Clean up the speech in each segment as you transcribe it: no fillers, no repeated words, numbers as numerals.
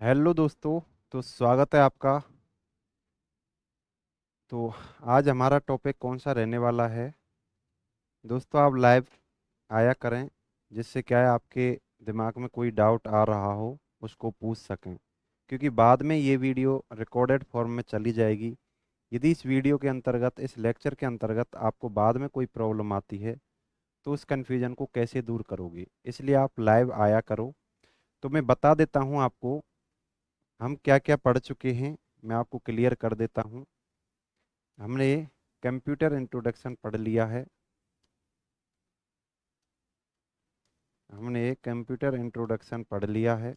Hello दोस्तों। तो स्वागत है आपका। तो आज हमारा टॉपिक कौन सा रहने वाला है। दोस्तों आप लाइव आया करें, जिससे क्या है आपके दिमाग में कोई डाउट आ रहा हो उसको पूछ सकें, क्योंकि बाद में ये वीडियो रिकॉर्डेड फॉर्म में चली जाएगी। यदि इस वीडियो के अंतर्गत, इस लेक्चर के अंतर्गत आपको बाद में कोई प्रॉब्लम आती है तो उस कन्फ्यूजन को कैसे दूर करोगे, इसलिए आप लाइव आया करो। तो मैं बता देता हूँ आपको हम क्या क्या पढ़ चुके हैं। मैं आपको क्लियर कर देता हूँ। हमने कंप्यूटर इंट्रोडक्शन पढ़ लिया है। हमने कंप्यूटर इंट्रोडक्शन पढ़ लिया है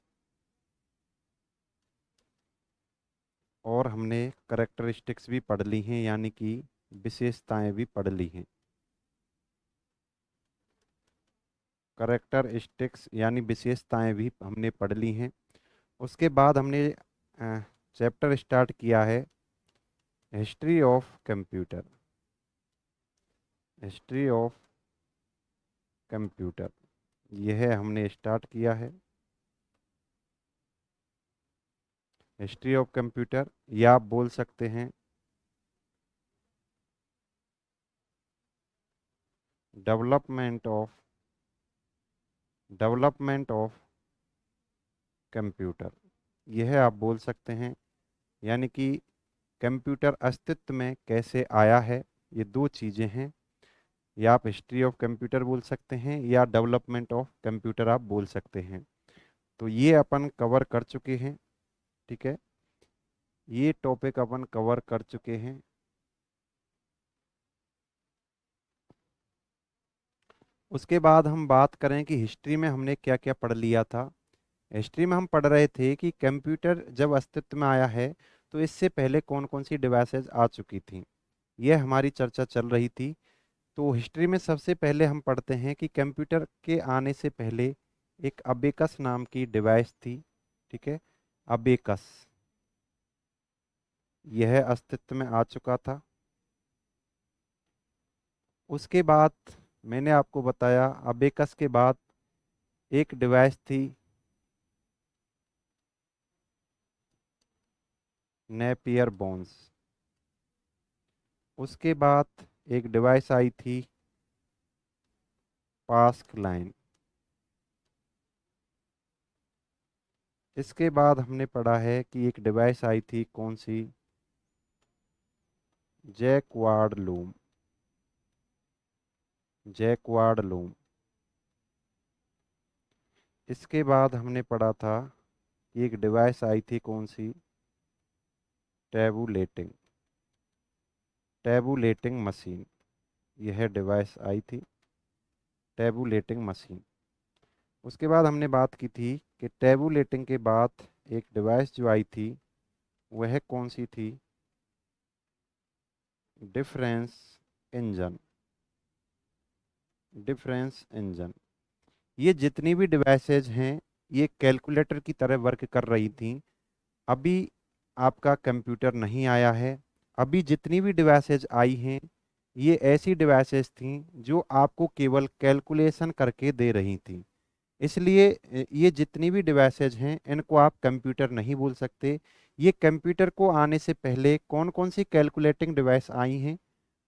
और हमने करेक्टरिस्टिक्स भी पढ़ ली हैं, यानी कि विशेषताएं भी पढ़ ली हैं। करेक्टरिस्टिक्स यानी विशेषताएं भी हमने पढ़ ली हैं। उसके बाद हमने चैप्टर स्टार्ट किया है history of computer. History of computer यह हमने स्टार्ट किया है। हिस्ट्री ऑफ कंप्यूटर, या आप बोल सकते हैं development of development of computer, यह आप बोल सकते हैं। यानी कि कंप्यूटर अस्तित्व में कैसे आया है, ये दो चीज़ें हैं। या आप हिस्ट्री ऑफ कंप्यूटर बोल सकते हैं या डेवलपमेंट ऑफ कंप्यूटर आप बोल सकते हैं। तो ये अपन कवर कर चुके हैं। ठीक है, ये टॉपिक अपन कवर कर चुके हैं। उसके बाद हम बात करें कि हिस्ट्री में हमने क्या क्या पढ़ लिया था। हिस्ट्री में हम पढ़ रहे थे कि कंप्यूटर जब अस्तित्व में आया है तो इससे पहले कौन कौन सी डिवाइसेज आ चुकी थी, यह हमारी चर्चा चल रही थी। तो हिस्ट्री में सबसे पहले हम पढ़ते हैं कि कंप्यूटर के आने से पहले एक अबेकस नाम की डिवाइस थी। ठीक है, अबेकस, यह अस्तित्व में आ चुका था। उसके बाद मैंने आपको बताया अबेकस के बाद एक डिवाइस थी नेपियर बोन्स। उसके बाद एक डिवाइस आई थी पास्क लाइन। इसके बाद हमने पढ़ा है कि एक डिवाइस आई थी कौन सी, जैकवार्ड लूम। Jacquard loom. इसके बाद हमने पढ़ा था कि एक डिवाइस आई थी कौन सी, टैबुलेटिंग टैबुलेटिंग मशीन। यह डिवाइस आई थी टैबुलेटिंग मशीन। उसके बाद हमने बात की थी कि टैबुलेटिंग के बाद एक डिवाइस जो आई थी वह कौन सी थी, डिफरेंस इंजन। डिफरेंस इंजन, ये जितनी भी डिवाइसेज हैं ये कैलकुलेटर की तरह वर्क कर रही थी। अभी आपका कंप्यूटर नहीं आया है। अभी जितनी भी डिवाइसेज आई हैं ये ऐसी डिवाइसेज थी जो आपको केवल कैलकुलेशन करके दे रही थी। इसलिए ये जितनी भी डिवाइसेज हैं इनको आप कंप्यूटर नहीं बोल सकते। ये कंप्यूटर को आने से पहले कौन कौन सी कैलकुलेटिंग डिवाइस आई हैं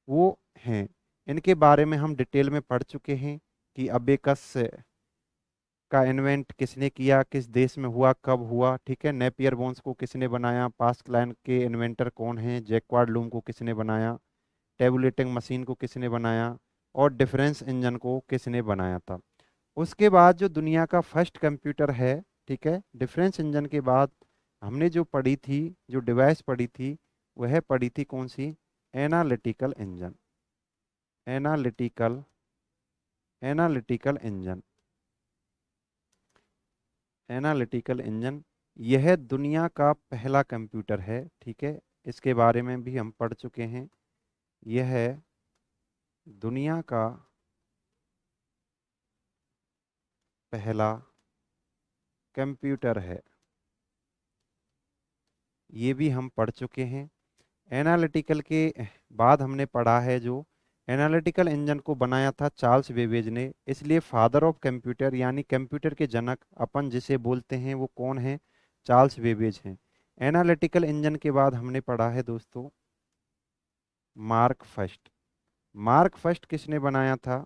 वो हैं, इनके बारे में हम डिटेल में पढ़ चुके हैं कि अबेकस का इन्वेंट किसने किया, किस देश में हुआ, कब हुआ। ठीक है, नेपियर बोन्स को किसने बनाया, पास्क लाइन के इन्वेंटर कौन है, जैकवार्ड लूम को किसने बनाया, टेबुलेटिंग मशीन को किसने बनाया, और डिफरेंस इंजन को किसने बनाया था। उसके बाद जो दुनिया का फर्स्ट कंप्यूटर है, ठीक है, डिफरेंस इंजन के बाद हमने जो पढ़ी थी, जो डिवाइस पढ़ी थी, वह पढ़ी थी कौन सी, analytical engine. Analytical analytical engine. Analytical engine यह दुनिया का पहला कंप्यूटर है। ठीक है, इसके बारे में भी हम पढ़ चुके हैं। यह दुनिया का पहला कंप्यूटर है, ये भी हम पढ़ चुके हैं। एनालिटिकल के बाद हमने पढ़ा है जो एनालिटिकल इंजन को बनाया था चार्ल्स बेबेज ने, इसलिए फादर ऑफ कंप्यूटर यानी कंप्यूटर के जनक अपन जिसे बोलते हैं वो कौन है, चार्ल्स बेबेज हैं। एनालिटिकल इंजन के बाद हमने पढ़ा है दोस्तों मार्क फर्स्ट। मार्क फर्स्ट किसने बनाया था?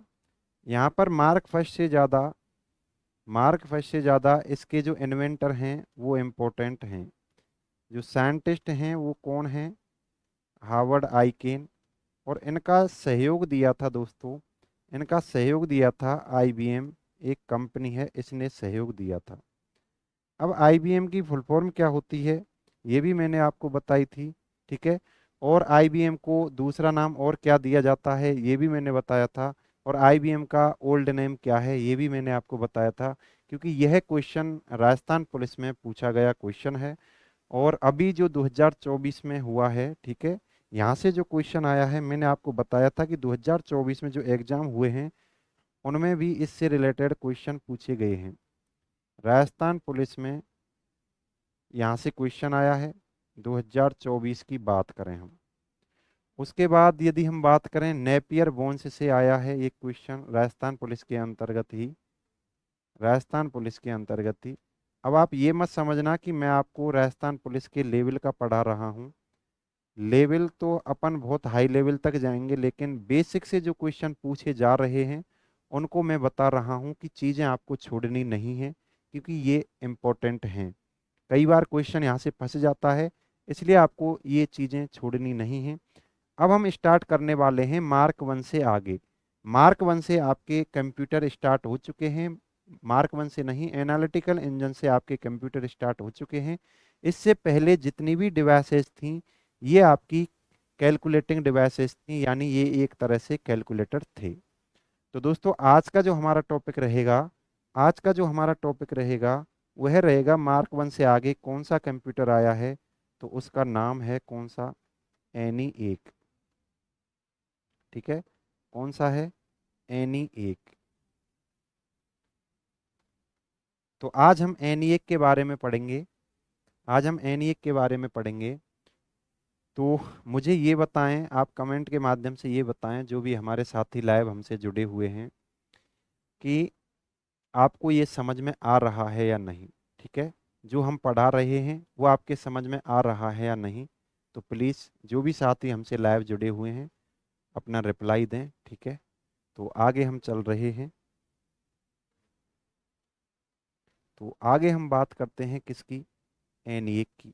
यहाँ पर मार्क फर्स्ट से ज़्यादा इसके जो इन्वेंटर हैं वो इम्पोर्टेंट हैं। जो साइंटिस्ट हैं वो कौन हैं? Harvard Aiken. और इनका सहयोग दिया था दोस्तों, इनका सहयोग दिया था आईबीएम, एक कंपनी है, इसने सहयोग दिया था। अब आईबीएम की फुल फॉर्म क्या होती है ये भी मैंने आपको बताई थी, ठीक है। और आईबीएम को दूसरा नाम और क्या दिया जाता है ये भी मैंने बताया था। और आईबीएम का ओल्ड नेम क्या है ये भी मैंने आपको बताया था, क्योंकि यह क्वेश्चन राजस्थान पुलिस में पूछा गया क्वेश्चन है। और अभी जो 2024 में हुआ है, ठीक है, यहाँ से जो क्वेश्चन आया है मैंने आपको बताया था कि 2024 में जो एग्जाम हुए हैं उनमें भी इससे रिलेटेड क्वेश्चन पूछे गए हैं। राजस्थान पुलिस में यहाँ से क्वेश्चन आया है 2024 की बात करें हम। उसके बाद यदि हम बात करें नेपियर बोन्स से आया है एक क्वेश्चन राजस्थान पुलिस के अंतर्गत ही, राजस्थान पुलिस के अंतर्गत ही। अब आप ये मत समझना कि मैं आपको राजस्थान पुलिस के लेवल का पढ़ा रहा हूँ। लेवल तो अपन बहुत हाई लेवल तक जाएंगे, लेकिन बेसिक से जो क्वेश्चन पूछे जा रहे हैं उनको मैं बता रहा हूँ कि चीज़ें आपको छोड़नी नहीं है, क्योंकि ये इम्पोर्टेंट हैं। कई बार क्वेश्चन यहाँ से फंस जाता है, इसलिए आपको ये चीज़ें छोड़नी नहीं है। अब हम स्टार्ट करने वाले हैं मार्क वन से आगे। मार्क वन से आपके कंप्यूटर स्टार्ट हो चुके हैं, मार्क वन से नहीं, एनालिटिकल इंजन से आपके कंप्यूटर स्टार्ट हो चुके हैं। इससे पहले जितनी भी डिवाइसेस थी ये आपकी कैलकुलेटिंग डिवाइसेस थी, यानी ये एक तरह से कैलकुलेटर थे। तो दोस्तों आज का जो हमारा टॉपिक रहेगा, आज का जो हमारा टॉपिक रहेगा वह रहेगा मार्क वन से आगे कौन सा कंप्यूटर आया है, तो उसका नाम है कौन सा? एनी एक। ठीक है, कौन सा है? एनी एक। तो आज हम एनी एक के बारे में पढ़ेंगे, आज हम एनी एक के बारे में पढ़ेंगे। तो मुझे ये बताएं, आप कमेंट के माध्यम से ये बताएं जो भी हमारे साथी लाइव हमसे जुड़े हुए हैं, कि आपको ये समझ में आ रहा है या नहीं। ठीक है, जो हम पढ़ा रहे हैं वो आपके समझ में आ रहा है या नहीं। तो प्लीज़ जो भी साथी हमसे लाइव जुड़े हुए हैं अपना रिप्लाई दें। ठीक है, तो आगे हम चल रहे हैं। तो आगे हम बात करते हैं किसकी? एन1 की।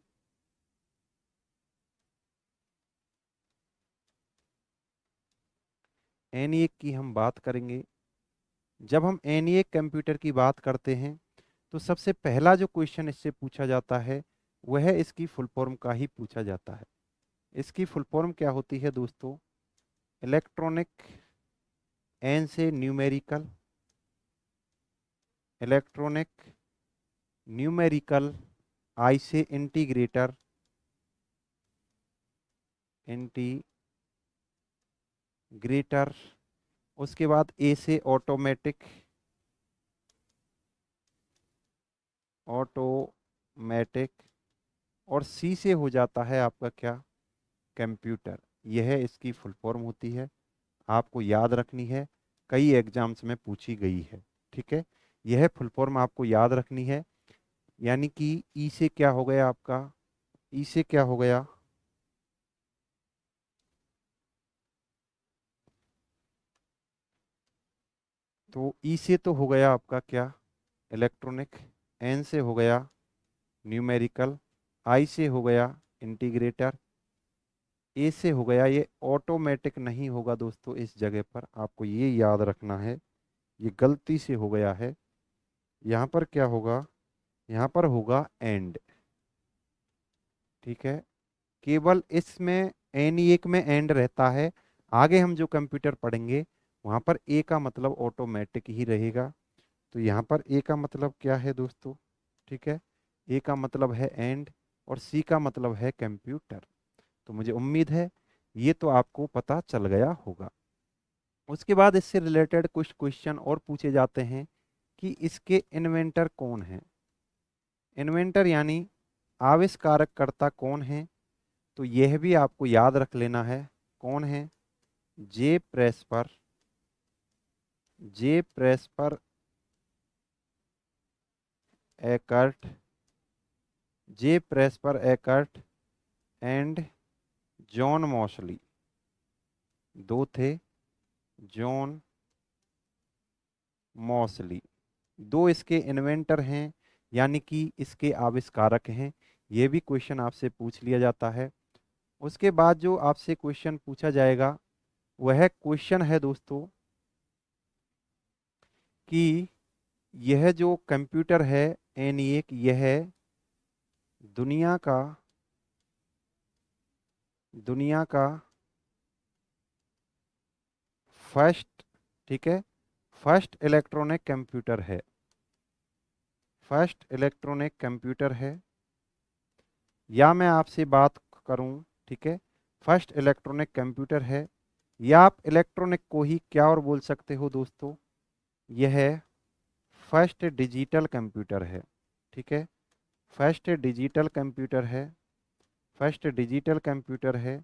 एन1 की हम बात करेंगे। जब हम एन1 कंप्यूटर की बात करते हैं तो सबसे पहला जो क्वेश्चन इससे पूछा जाता है वह इसकी फुल फॉर्म का ही पूछा जाता है। इसकी फुल फॉर्म क्या होती है दोस्तों? इलेक्ट्रॉनिक, एन से न्यूमेरिकल, इलेक्ट्रॉनिक न्यूमेरिकल, आई से इंटीग्रेटर, इंटीग्रेटर, उसके बाद ए से ऑटोमेटिक, ऑटोमेटिक, और सी से हो जाता है आपका क्या? कंप्यूटर। यह इसकी फुल फॉर्म होती है, आपको याद रखनी है, कई एग्जाम्स में पूछी गई है। ठीक है, यह फुल फॉर्म आपको याद रखनी है। यानी कि ई से क्या हो गया आपका? ई से क्या हो गया? तो ई से तो हो गया आपका क्या? इलेक्ट्रॉनिक। एन से हो गया न्यूमेरिकल, आई से हो गया इंटीग्रेटर, ए से हो गया, ये ऑटोमेटिक नहीं होगा दोस्तों, इस जगह पर आपको ये याद रखना है, ये गलती से हो गया है। यहाँ पर क्या होगा? यहाँ पर होगा एंड। ठीक है, केवल इसमें एन एक में एंड रहता है। आगे हम जो कंप्यूटर पढ़ेंगे वहाँ पर ए का मतलब ऑटोमेटिक ही रहेगा। तो यहाँ पर ए का मतलब क्या है दोस्तों? ठीक है, ए का मतलब है एंड और सी का मतलब है कंप्यूटर। तो मुझे उम्मीद है ये तो आपको पता चल गया होगा। उसके बाद इससे रिलेटेड कुछ क्वेश्चन और पूछे जाते हैं कि इसके इन्वेंटर कौन है? इन्वेंटर यानी आविष्कारकर्ता कौन है? तो यह भी आपको याद रख लेना है। कौन है? J Presper, J Presper Eckert J Presper Eckert and John Mauchly, दो थे, जॉन मॉसली, दो इसके इन्वेंटर हैं, यानी कि इसके आविष्कारक हैं। ये भी क्वेश्चन आपसे पूछ लिया जाता है। उसके बाद जो आपसे क्वेश्चन पूछा जाएगा वह क्वेश्चन है दोस्तों कि यह जो कंप्यूटर है ENIAC, यह दुनिया का दुनिया का फर्स्ट, ठीक है, फर्स्ट इलेक्ट्रॉनिक कंप्यूटर है, फर्स्ट इलेक्ट्रॉनिक कंप्यूटर है। या मैं आपसे बात करूं, ठीक है, फर्स्ट इलेक्ट्रॉनिक कंप्यूटर है, या आप इलेक्ट्रॉनिक को ही क्या और बोल सकते हो दोस्तों, यह फर्स्ट डिजिटल कंप्यूटर है, ठीक है, फर्स्ट डिजिटल कंप्यूटर है, फर्स्ट डिजिटल कंप्यूटर है।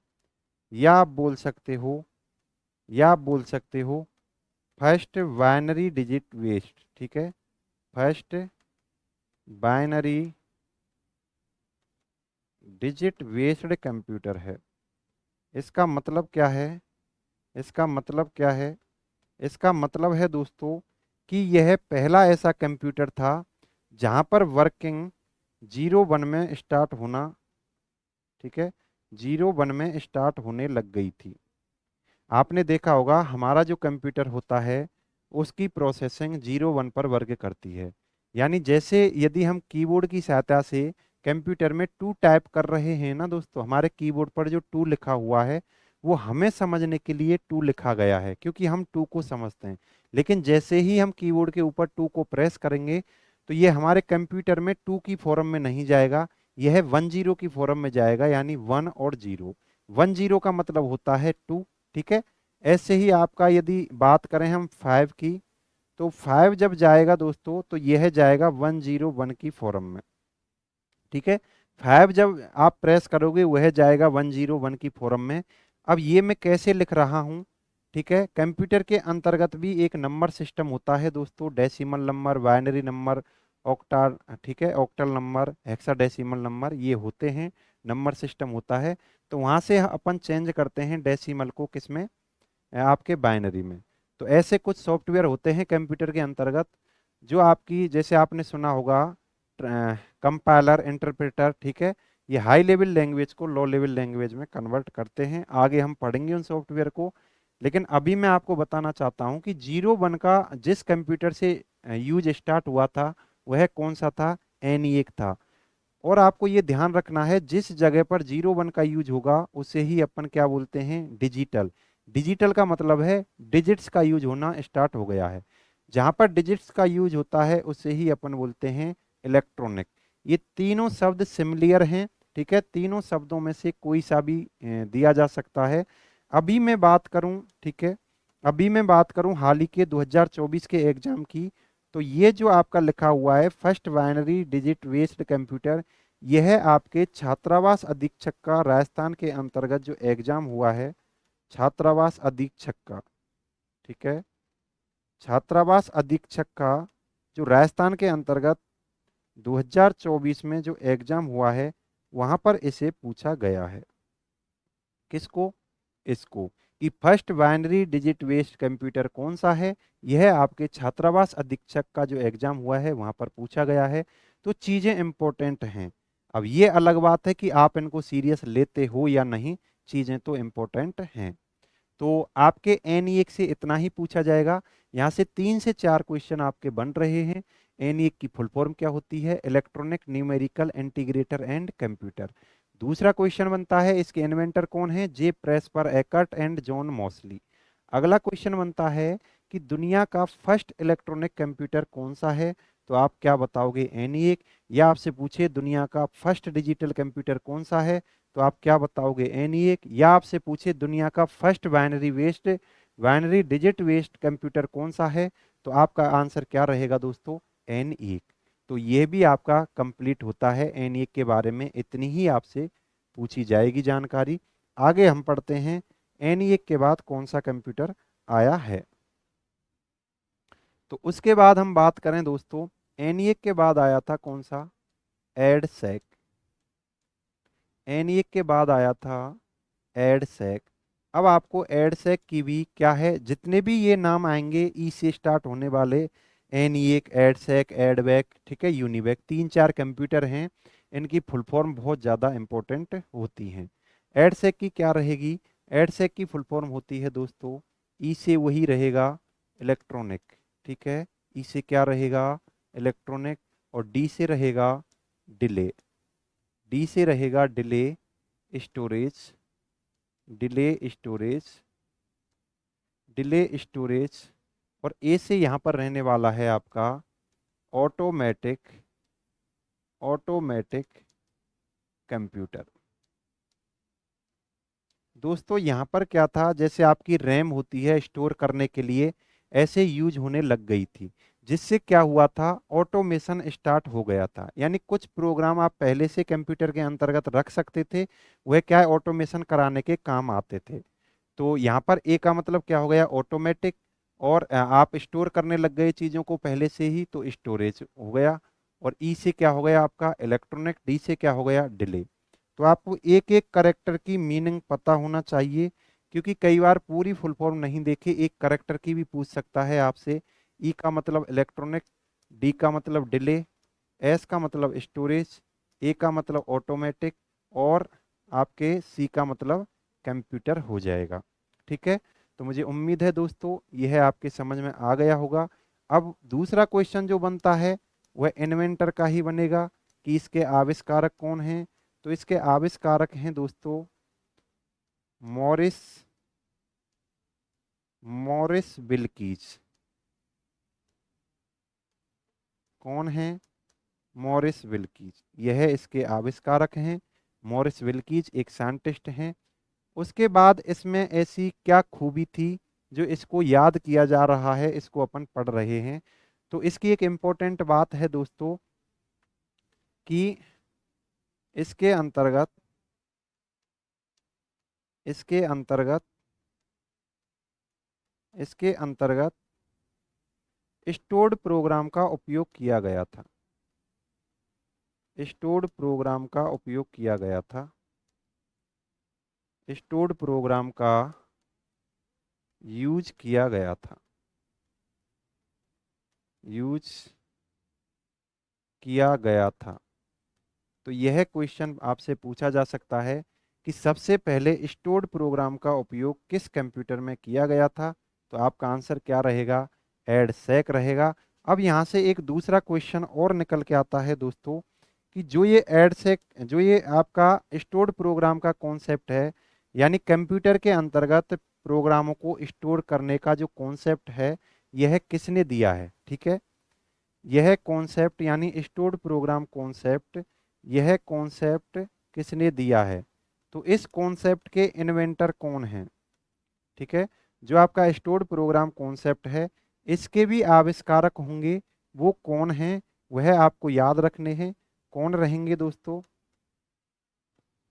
या आप बोल सकते हो, या आप बोल सकते हो फर्स्ट बाइनरी डिजिट बेस्ड, ठीक है, first binary digit based computer है। इसका मतलब क्या है, इसका मतलब क्या है, इसका मतलब है दोस्तों कि यह पहला ऐसा कंप्यूटर था जहां पर वर्किंग 0 1 में स्टार्ट होना, ठीक है, 0 1 में स्टार्ट होने लग गई थी। आपने देखा होगा हमारा जो कंप्यूटर होता है उसकी प्रोसेसिंग 0 1 पर वर्क करती है। यानी जैसे यदि हम कीबोर्ड की सहायता से कंप्यूटर में टू टाइप कर रहे हैं ना दोस्तों, हमारे कीबोर्ड पर जो टू लिखा हुआ है वो हमें समझने के लिए टू लिखा गया है, क्योंकि हम टू को समझते हैं। लेकिन जैसे ही हम कीबोर्ड के ऊपर टू को प्रेस करेंगे तो ये हमारे कंप्यूटर में टू की फॉर्म में नहीं जाएगा, यह 1 0 की फॉर्म में जाएगा, यानी 1 और 0। 1 0 का मतलब होता है टू, ठीक है। ऐसे ही आपका यदि बात करें हम 5 की, तो 5 जब जाएगा दोस्तों तो यह जाएगा 1 0 1 की फॉर्म में, ठीक है। 5 जब आप प्रेस करोगे वह जाएगा 1 0 1 की फॉर्म में। अब ये मैं कैसे लिख रहा हूँ, ठीक है, कंप्यूटर के अंतर्गत भी एक नंबर सिस्टम होता है दोस्तों, decimal number, binary number, octa, ठीक है, ऑक्टल नंबर, हेक्साडेसिमल नंबर, ये होते हैं, नंबर सिस्टम होता है। तो वहां से अपन चेंज करते हैं डेसिमल को किसमें, आपके बाइनरी में। तो ऐसे कुछ सॉफ्टवेयर होते हैं कंप्यूटर के अंतर्गत जो आपकी, जैसे आपने सुना होगा कंपाइलर, इंटरप्रेटर, ठीक है, ये हाई लेवल लैंग्वेज को लो लेवल लैंग्वेज में कन्वर्ट करते हैं। आगे हम पढ़ेंगे उन सॉफ्टवेयर को। लेकिन अभी मैं आपको बताना चाहता हूं कि 0 1 का जिस कंप्यूटर से यूज स्टार्ट हुआ था वह कौन सा था, ENIAC था। और आपको ये ध्यान रखना है जिस जगह पर 0 1 का यूज होगा उसे ही अपन क्या बोलते हैं, डिजिटल। डिजिटल का मतलब है डिजिट्स का यूज होना स्टार्ट हो गया है। जहां पर डिजिट्स का यूज होता है उसे ही अपन बोलते हैं इलेक्ट्रॉनिक। ये तीनों शब्द सिमिलियर हैं, ठीक है, तीनों शब्दों में से कोई सा भी दिया जा सकता है। अभी मैं बात करूं, ठीक है, अभी मैं बात करूं हाल ही के 2024 के एग्जाम की, तो ये जो आपका लिखा हुआ है first binary digit based computer, यह आपके छात्रावास अधीक्षक का राजस्थान के अंतर्गत जो एग्जाम हुआ है, छात्रावास अधीक्षक का, ठीक है, छात्रावास अधीक्षक का जो राजस्थान के अंतर्गत 2024 में जो एग्जाम हुआ है वहां पर इसे पूछा गया है। किसको, इसको, कि first binary digit based computer कौन सा है, यह आपके छात्रावास अधीक्षक का जो एग्जाम हुआ है वहां पर पूछा गया है। तो चीजें इंपॉर्टेंट हैं। अब ये अलग बात है कि आप इनको सीरियस लेते हो या नहीं, चीजें तो इंपॉर्टेंट हैं। तो आपके ENIAC से इतना ही पूछा जाएगा। यहाँ से 3 से 4 क्वेश्चन आपके बन रहे हैं। ENIAC की फुल फॉर्म क्या होती है, electronic numerical integrator and computer. दूसरा क्वेश्चन बनता है इसके इन्वेंटर कौन है, जे प्रेस्पर एकर्ट एंड जॉन मॉसली। अगला क्वेश्चन बनता है कि दुनिया का फर्स्ट इलेक्ट्रॉनिक कंप्यूटर कौन सा है, तो आप क्या बताओगे, ENIAC। या आपसे पूछे दुनिया का फर्स्ट डिजिटल कंप्यूटर कौन सा है, तो आप क्या बताओगे, ENIAC। या आपसे पूछे दुनिया का first binary digit based computer कौन सा है, तो आपका आंसर क्या रहेगा दोस्तों, ENIAC। तो ये भी आपका कंप्लीट होता है। ENIAC के बारे में इतनी ही आपसे पूछी जाएगी जानकारी। आगे हम पढ़ते हैं ENIAC के बाद कौन सा कंप्यूटर आया है। तो उसके बाद हम बात करें दोस्तों, ENIAC के बाद आया था कौन सा, एडसेक। एनिएक के बाद आया था एडसेक। अब आपको एडसेक की भी क्या है, जितने भी ये नाम आएंगे ई से स्टार्ट होने वाले, एनिएक, एडसेक, एडवैक, ठीक है, यूनिवैक, तीन चार कंप्यूटर हैं, इनकी फुल फॉर्म बहुत ज़्यादा इंपॉर्टेंट होती हैं। एडसेक की क्या रहेगी, एडसेक की फुल फॉर्म होती है दोस्तों, ई से वही रहेगा इलेक्ट्रॉनिक, ठीक है, ई से क्या रहेगा इलेक्ट्रॉनिक, और डी से रहेगा डिले, डी से रहेगा delay storage, delay storage, delay storage, और ए से यहाँ पर रहने वाला है आपका ऑटोमेटिक, ऑटोमेटिक कंप्यूटर। दोस्तों यहाँ पर क्या था, जैसे आपकी रैम होती है स्टोर करने के लिए, ऐसे यूज होने लग गई थी, जिससे क्या हुआ था, ऑटोमेशन स्टार्ट हो गया था, यानी कुछ प्रोग्राम आप पहले से कंप्यूटर के अंतर्गत रख सकते थे, वह क्या है ऑटोमेशन कराने के काम आते थे। तो यहाँ पर ए का मतलब क्या हो गया ऑटोमेटिक, और आप स्टोर करने लग गए चीज़ों को पहले से ही, तो स्टोरेज हो गया, और ई से क्या हो गया आपका इलेक्ट्रॉनिक, डी से क्या हो गया डिले। तो आपको एक एक करेक्टर की मीनिंग पता होना चाहिए, क्योंकि कई बार पूरी फुल फॉर्म नहीं देखे, एक करेक्टर की भी पूछ सकता है आपसे। ई का मतलब इलेक्ट्रॉनिक, डी का मतलब डिले, एस का मतलब स्टोरेज, ए का मतलब ऑटोमेटिक, और आपके सी का मतलब कंप्यूटर हो जाएगा। ठीक है, तो मुझे उम्मीद है दोस्तों यह आपके समझ में आ गया होगा। अब दूसरा क्वेश्चन जो बनता है वह इन्वेंटर का ही बनेगा, कि इसके आविष्कारक कौन हैं। तो इसके आविष्कारक हैं दोस्तों मॉरिस, मॉरिस विल्कीज। कौन है, मॉरिस विल्कीज, यह इसके आविष्कारक हैं। मॉरिस विल्कीज एक साइंटिस्ट हैं। उसके बाद इसमें ऐसी क्या खूबी थी जो इसको याद किया जा रहा है, इसको अपन पढ़ रहे हैं। तो इसकी एक इम्पोर्टेंट बात है दोस्तों कि इसके अंतर्गत, इसके अंतर्गत, इसके अंतर्गत स्टोर्ड प्रोग्राम का उपयोग किया गया था, स्टोर्ड प्रोग्राम का उपयोग किया गया था, स्टोर्ड प्रोग्राम का यूज किया गया था, यूज किया गया था। तो यह क्वेश्चन आपसे पूछा जा सकता है कि सबसे पहले स्टोर्ड प्रोग्राम का उपयोग किस कंप्यूटर में किया गया था। तो आपका आंसर क्या रहेगा, एडसेक रहेगा। अब यहाँ से एक दूसरा क्वेश्चन और निकल के आता है दोस्तों, कि जो ये एडसेक, जो ये आपका स्टोर्ड प्रोग्राम का कॉन्सेप्ट है, यानी कंप्यूटर के अंतर्गत प्रोग्रामों को स्टोर करने का जो कॉन्सेप्ट है, यह किसने दिया है। ठीक है, यह कॉन्सेप्ट यानी स्टोर्ड प्रोग्राम कॉन्सेप्ट, यह कॉन्सेप्ट किसने दिया है। तो इस कॉन्सेप्ट के इन्वेंटर कौन हैं। ठीक है, जो आपका स्टोर्ड प्रोग्राम कॉन्सेप्ट है, इसके भी आविष्कारक होंगे, वो कौन हैं वह आपको याद रखने हैं। कौन रहेंगे दोस्तों,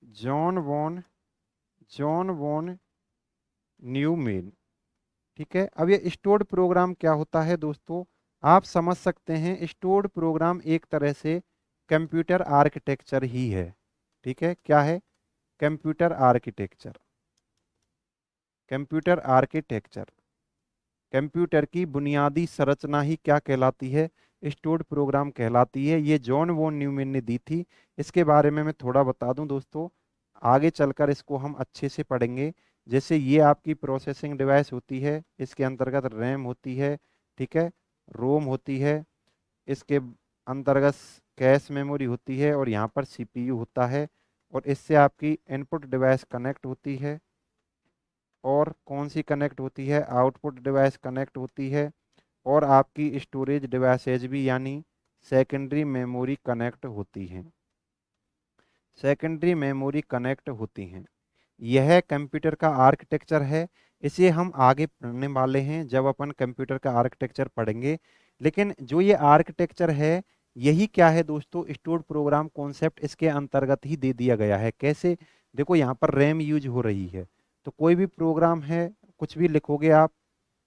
John von, John von Neumann. ठीक है, अब ये स्टोर्ड प्रोग्राम क्या होता है दोस्तों, आप समझ सकते हैं स्टोर्ड प्रोग्राम एक तरह से कंप्यूटर आर्किटेक्चर ही है। ठीक है, क्या है, computer architecture, computer architecture, computer की बुनियादी संरचना ही क्या कहलाती है, स्टोर्ड प्रोग्राम कहलाती है। ये जॉन वॉन न्यूमैन ने दी थी। इसके बारे में मैं थोड़ा बता दूं दोस्तों, आगे चलकर इसको हम अच्छे से पढ़ेंगे। जैसे ये आपकी प्रोसेसिंग डिवाइस होती है, इसके अंतर्गत रैम होती है, ठीक है, रोम होती है, इसके अंतर्गत कैश मेमोरी होती है, और यहाँ पर सीपीयू होता है, और इससे आपकी इनपुट डिवाइस कनेक्ट होती है, और कौन सी कनेक्ट होती है, आउटपुट डिवाइस कनेक्ट होती है, और आपकी स्टोरेज डिवाइसेज भी यानी सेकेंडरी मेमोरी कनेक्ट होती हैं, सेकेंडरी मेमोरी कनेक्ट होती हैं। यह कंप्यूटर का आर्किटेक्चर है। इसे हम आगे पढ़ने वाले हैं जब अपन कंप्यूटर का आर्किटेक्चर पढ़ेंगे। लेकिन जो ये आर्किटेक्चर है, यही क्या है दोस्तों, स्टोर्ड प्रोग्राम कॉन्सेप्ट इसके अंतर्गत ही दे दिया गया है। कैसे, देखो यहाँ पर रैम यूज हो रही है, तो कोई भी प्रोग्राम है, कुछ भी लिखोगे आप,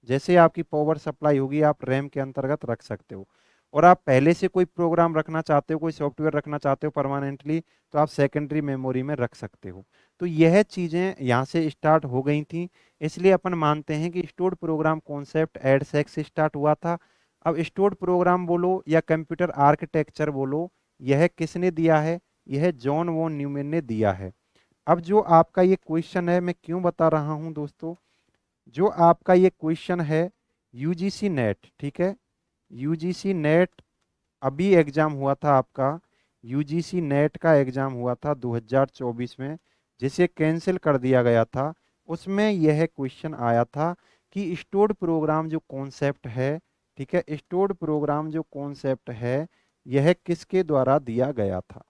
जैसे आपकी पावर सप्लाई होगी आप रैम के अंतर्गत रख सकते हो। और आप पहले से कोई प्रोग्राम रखना चाहते हो, कोई सॉफ्टवेयर रखना चाहते हो परमानेंटली, तो आप सेकेंडरी मेमोरी में रख सकते हो। तो यह चीज़ें यहाँ से स्टार्ट हो गई थी, इसलिए अपन मानते हैं कि स्टोर्ड प्रोग्राम कॉन्सेप्ट एडसेक से स्टार्ट हुआ था। अब स्टोर्ड प्रोग्राम बोलो या कंप्यूटर आर्किटेक्चर बोलो, यह किसने दिया है? यह जॉन वॉन न्यूमैन ने दिया है। अब जो आपका ये क्वेश्चन है, मैं क्यों बता रहा हूँ दोस्तों, जो आपका ये क्वेश्चन है यूजीसी नेट, ठीक है, यूजीसी नेट अभी एग्जाम हुआ था आपका, यूजीसी नेट का एग्जाम हुआ था 2024 में, जिसे कैंसिल कर दिया गया था। उसमें यह क्वेश्चन आया था कि स्टोर्ड प्रोग्राम जो कॉन्सेप्ट है, ठीक है, स्टोर्ड प्रोग्राम जो कॉन्सेप्ट है, यह किसके द्वारा दिया गया था?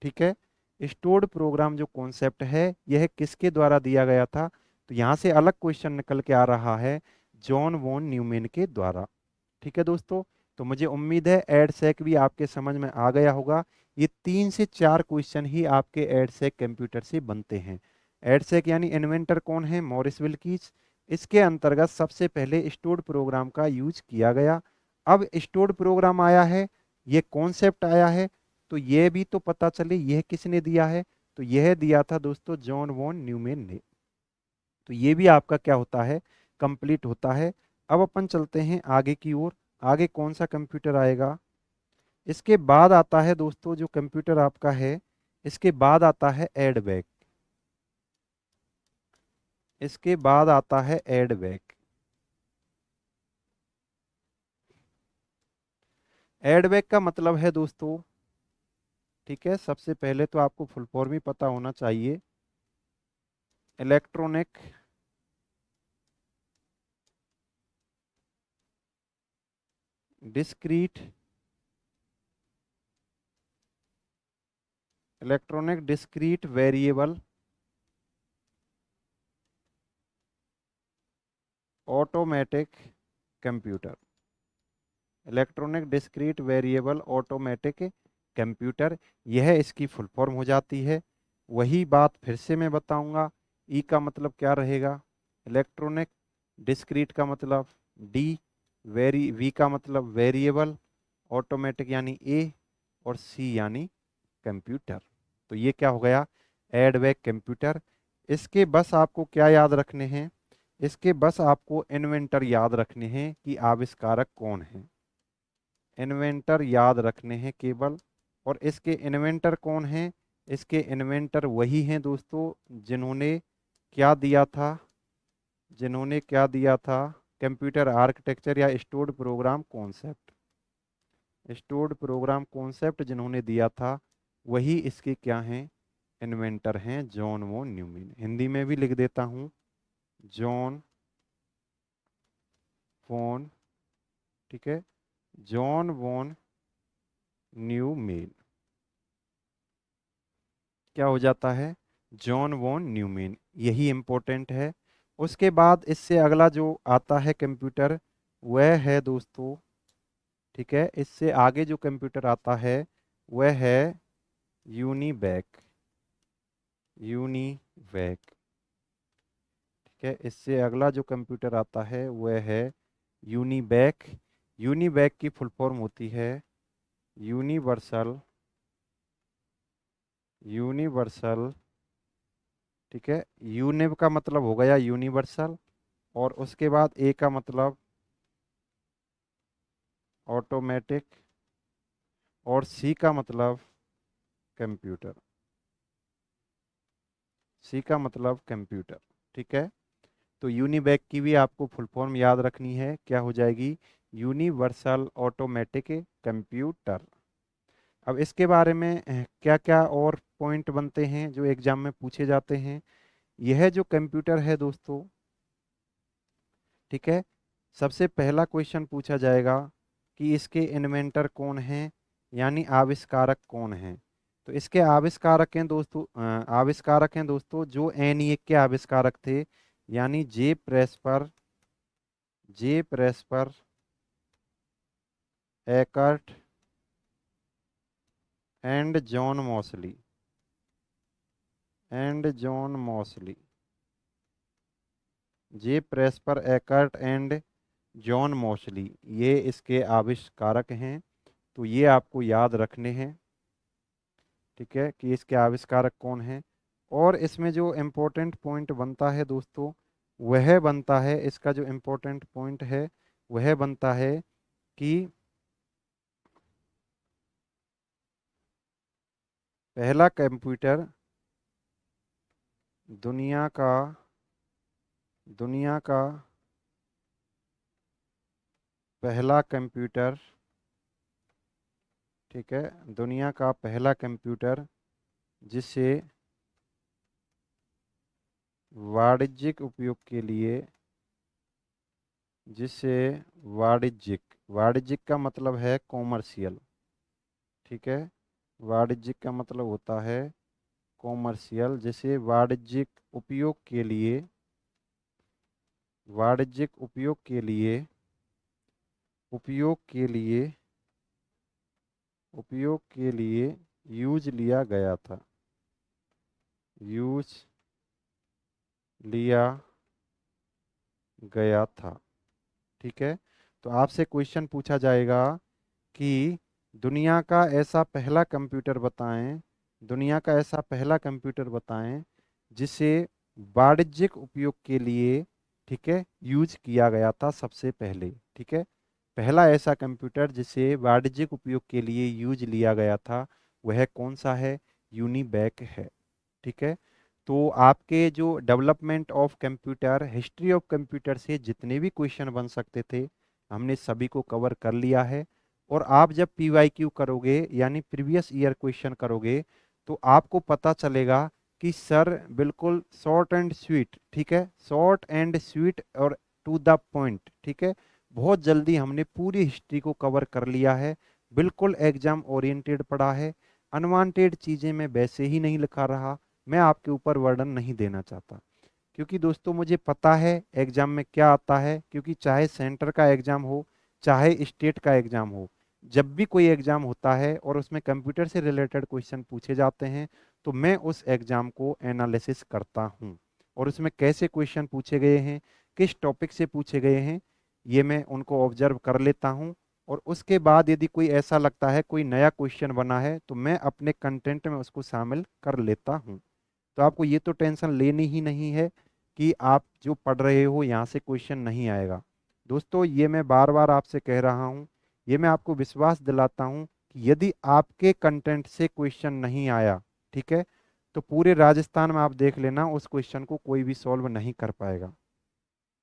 ठीक है, स्टोर्ड प्रोग्राम जो कॉन्सेप्ट है, यह किसके द्वारा दिया गया था? तो यहाँ से अलग क्वेश्चन निकल के आ रहा है, जॉन वॉन न्यूमैन के द्वारा। ठीक है दोस्तों, तो मुझे उम्मीद है एडसेक भी आपके समझ में आ गया होगा। ये 3 से 4 क्वेश्चन ही आपके एडसेक कंप्यूटर से बनते हैं। एडसेक यानी इन्वेंटर कौन है? मॉरिस विल्कीज। इसके अंतर्गत सबसे पहले स्टोर्ड प्रोग्राम का यूज किया गया। अब स्टोर्ड प्रोग्राम आया है, ये कॉन्सेप्ट आया है, तो ये भी तो पता चले यह किसने दिया है। तो यह दिया था दोस्तों जॉन वॉन न्यूमैन ने। तो ये भी आपका क्या होता है? कंप्लीट होता है। अब अपन चलते हैं आगे की ओर। आगे कौन सा कंप्यूटर आएगा? इसके बाद आता है दोस्तों, जो कंप्यूटर आपका है, इसके बाद आता है एडवेक। इसके बाद आता है एडवेक। एडवेक का मतलब है दोस्तों, ठीक है, सबसे पहले तो आपको फुल फॉर्म ही पता होना चाहिए। Electronic discrete electronic discrete variable automatic computer. Electronic discrete variable automatic computer, यह इसकी फुल फॉर्म हो जाती है। वही बात फिर से मैं बताऊंगा। ई का मतलब क्या रहेगा? इलेक्ट्रॉनिक। डिस्क्रीट का मतलब डी। वी का मतलब वेरिएबल। ऑटोमेटिक यानी ए। और सी यानी कंप्यूटर। तो ये क्या हो गया? एडवेक कंप्यूटर। इसके बस आपको क्या याद रखने हैं? इसके बस आपको इन्वेंटर याद रखने हैं कि आविष्कारक कौन है। इन्वेंटर याद रखने हैं केवल। और इसके इन्वेंटर कौन हैं? इसके इन्वेंटर वही हैं दोस्तों जिन्होंने क्या दिया था, जिन्होंने क्या दिया था? कंप्यूटर आर्किटेक्चर या stored program concept. Stored program concept जिन्होंने दिया था, वही इसके क्या हैं? इन्वेंटर हैं, जॉन वॉन न्यूमैन। हिंदी में भी लिख देता हूँ, जॉन वॉन, ठीक है, जॉन वॉन न्यूमैन। क्या हो जाता है? जॉन वॉन न्यूमैन, यही इंपॉर्टेंट है। उसके बाद इससे अगला जो आता है कंप्यूटर, वह है दोस्तों, ठीक है, इससे आगे जो कंप्यूटर आता है वह है यूनिवैक। यूनिवैक, ठीक है, इससे अगला जो कंप्यूटर आता है वह है यूनिवैक। यूनिवैक की फुल फॉर्म होती है यूनिवर्सल, यूनिवर्सल, ठीक है, यूनिव का मतलब हो गया यूनिवर्सल, और उसके बाद ए का मतलब ऑटोमेटिक, और सी का मतलब कंप्यूटर। सी का मतलब कंप्यूटर, ठीक है। तो यूनिवैक की भी आपको फुल फॉर्म याद रखनी है, क्या हो जाएगी? Universal automatic computer. अब इसके बारे में क्या क्या और पॉइंट बनते हैं जो एग्जाम में पूछे जाते हैं। यह जो कंप्यूटर है दोस्तों, ठीक है, सबसे पहला क्वेश्चन पूछा जाएगा कि इसके इन्वेंटर कौन हैं, यानी आविष्कारक कौन हैं। तो इसके आविष्कारक हैं दोस्तों, आविष्कारक हैं दोस्तों जो एनिएक के आविष्कारक थे, यानी J Presper Eckert and John Mauchly, and John Mauchly. J Presper Eckert and John Mauchly, ये इसके आविष्कारक हैं। तो ये आपको याद रखने हैं, ठीक है, कि इसके आविष्कारक कौन हैं। और इसमें जो इम्पोर्टेंट पॉइंट बनता है दोस्तों, वह बनता है, इसका जो इम्पोर्टेंट पॉइंट है वह बनता है कि पहला कंप्यूटर दुनिया का दुनिया का पहला कंप्यूटर, ठीक है, दुनिया का पहला कंप्यूटर जिसे वाणिज्यिक उपयोग के लिए, जिसे वाणिज्यिक, वाणिज्यिक का मतलब है कॉमर्शियल, ठीक है, वाणिज्यिक का मतलब होता है कॉमर्शियल, जिसे वाणिज्यिक उपयोग के लिए, वाणिज्यिक उपयोग के लिए उपयोग के लिए यूज लिया गया था, यूज लिया गया था, ठीक है। तो आपसे क्वेश्चन पूछा जाएगा कि दुनिया का ऐसा पहला कंप्यूटर बताएं, दुनिया का ऐसा पहला कंप्यूटर बताएं जिसे वाणिज्यिक उपयोग के लिए, ठीक है, यूज किया गया था सबसे पहले, ठीक है। पहला ऐसा कंप्यूटर जिसे वाणिज्यिक उपयोग के लिए यूज लिया गया था वह कौन सा है? यूनिबैक है, ठीक है। तो आपके जो development of computer, history of computer से जितने भी क्वेश्चन बन सकते थे हमने सभी को कवर कर लिया है। और आप जब पीवाईक्यू करोगे यानी प्रीवियस ईयर क्वेश्चन करोगे तो आपको पता चलेगा कि सर बिल्कुल शॉर्ट एंड स्वीट, ठीक है, शॉर्ट एंड स्वीट और टू द पॉइंट, ठीक है। बहुत जल्दी हमने पूरी हिस्ट्री को कवर कर लिया है, बिल्कुल एग्जाम ओरिएंटेड पढ़ा है, अनवांटेड चीज़ें मैं वैसे ही नहीं लिखा रहा, मैं आपके ऊपर वर्डन नहीं देना चाहता। क्योंकि दोस्तों मुझे पता है एग्जाम में क्या आता है, क्योंकि चाहे सेंटर का एग्जाम हो चाहे स्टेट का एग्जाम हो, जब भी कोई एग्जाम होता है और उसमें कंप्यूटर से रिलेटेड क्वेश्चन पूछे जाते हैं तो मैं उस एग्जाम को एनालिसिस करता हूँ और उसमें कैसे क्वेश्चन पूछे गए हैं, किस टॉपिक से पूछे गए हैं, ये मैं उनको ऑब्जर्व कर लेता हूँ। और उसके बाद यदि कोई ऐसा लगता है कोई नया क्वेश्चन बना है तो मैं अपने कंटेंट में उसको शामिल कर लेता हूँ। तो आपको ये तो टेंशन लेनी ही नहीं है कि आप जो पढ़ रहे हो यहाँ से क्वेश्चन नहीं आएगा। दोस्तों ये मैं बार बार आपसे कह रहा हूँ, ये मैं आपको विश्वास दिलाता हूँ कि यदि आपके कंटेंट से क्वेश्चन नहीं आया, ठीक है, तो पूरे राजस्थान में आप देख लेना उस क्वेश्चन को कोई भी सॉल्व नहीं कर पाएगा।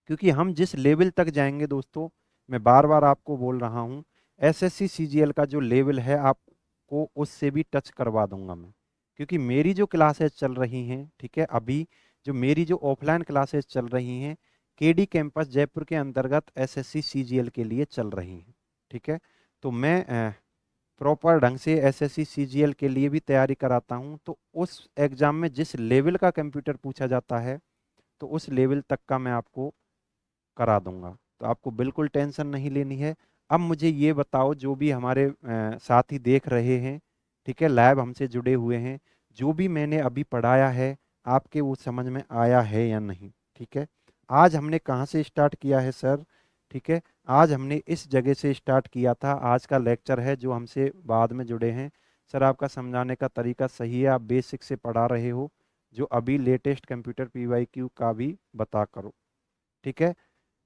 क्योंकि हम जिस लेवल तक जाएंगे दोस्तों, मैं बार बार आपको बोल रहा हूँ, एसएससी सीजीएल का जो लेवल है आपको उससे भी टच करवा दूंगा मैं। क्योंकि मेरी जो क्लासेस चल रही हैं, ठीक है, अभी जो मेरी जो ऑफलाइन क्लासेस चल रही हैं केडी कैंपस जयपुर के अंतर्गत एसएससी सीजीएल के लिए चल रही हैं, ठीक है। तो मैं प्रॉपर ढंग से एसएससी सीजीएल के लिए भी तैयारी कराता हूँ। तो उस एग्जाम में जिस लेवल का कंप्यूटर पूछा जाता है तो उस लेवल तक का मैं आपको करा दूंगा, तो आपको बिल्कुल टेंशन नहीं लेनी है। अब मुझे ये बताओ, जो भी हमारे साथी देख रहे हैं, ठीक है, लाइव हमसे जुड़े हुए हैं, जो भी मैंने अभी पढ़ाया है आपके वो समझ में आया है या नहीं? ठीक है, आज हमने कहाँ से स्टार्ट किया है सर? ठीक है, आज हमने इस जगह से स्टार्ट किया था। आज का लेक्चर है, जो हमसे बाद में जुड़े हैं, सर आपका समझाने का तरीका सही है, आप बेसिक से पढ़ा रहे हो, जो अभी लेटेस्ट कंप्यूटर पीवाईक्यू का भी बता करो, ठीक है।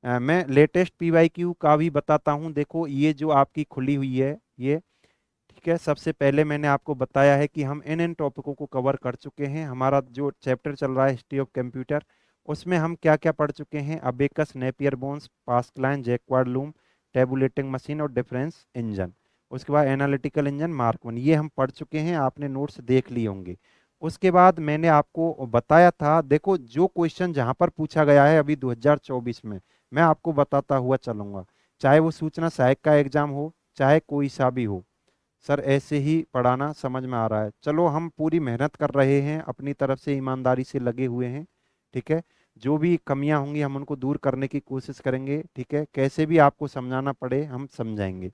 मैं लेटेस्ट पीवाईक्यू का भी बताता हूं। देखो ये जो आपकी खुली हुई है ये, ठीक है, सबसे पहले मैंने आपको बताया है कि हम इन टॉपिकों को कवर कर चुके हैं। हमारा जो चैप्टर चल रहा है हिस्ट्री ऑफ कंप्यूटर, उसमें हम क्या क्या पढ़ चुके हैं? Abacus, Napier bones, Pascaline, jacquard loom, tabulating machine और डिफरेंस इंजन। उसके बाद एनालिटिकल इंजन मार्क वन, ये हम पढ़ चुके हैं, आपने नोट्स देख लिए होंगे। उसके बाद मैंने आपको बताया था, देखो जो क्वेश्चन जहां पर पूछा गया है अभी 2024 में, मैं आपको बताता हुआ चलूंगा, चाहे वो सूचना सहायक का एग्जाम हो चाहे कोई सा भी हो, सर ऐसे ही पढ़ाना समझ में आ रहा है। चलो हम पूरी मेहनत कर रहे हैं, अपनी तरफ से ईमानदारी से लगे हुए हैं, ठीक है। जो भी कमियां होंगी हम उनको दूर करने की कोशिश करेंगे, ठीक है, कैसे भी आपको समझाना पड़े हम समझाएंगे।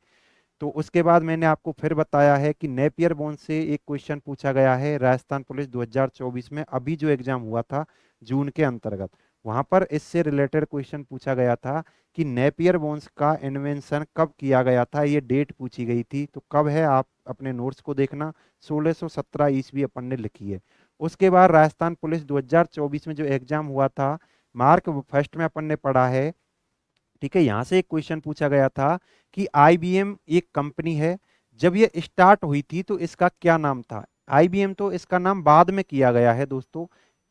तो उसके बाद मैंने आपको फिर बताया है कि नेपियर बॉन्ड से एक क्वेश्चन पूछा गया है राजस्थान पुलिस 2024 में, अभी जो एग्जाम हुआ था जून के अंतर्गत, वहां पर इससे रिलेटेड क्वेश्चन पूछा गया था कि नेपियर बोन्स का इन्वेंशन कब किया गया था, ये डेट पूछी गई थी। तो कब है, आप अपने नोट्स को देखना, 1617 ईस्वी अपन ने लिखी है। उसके बाद राजस्थान पुलिस 2024 में जो एग्जाम हुआ था, मार्क फर्स्ट में अपन ने पढ़ा है, ठीक है। यहाँ से एक क्वेश्चन पूछा गया था कि आईबीएम एक कंपनी है, जब ये स्टार्ट हुई थी तो इसका क्या नाम था। आईबीएम तो इसका नाम बाद में किया गया है दोस्तों,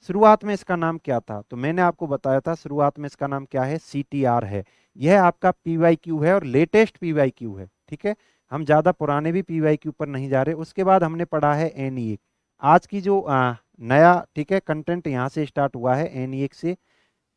शुरुआत में इसका नाम क्या था, तो मैंने आपको बताया था शुरुआत में इसका नाम क्या है, सीटीआर है। यह आपका पीवाईक्यू है और लेटेस्ट पीवाईक्यू है, ठीक है। हम ज्यादा पुराने भी पीवाईक्यू पर नहीं जा रहे। उसके बाद हमने पढ़ा है एनईए, आज की जो नया, ठीक है, कंटेंट यहाँ से स्टार्ट हुआ है एनईए से।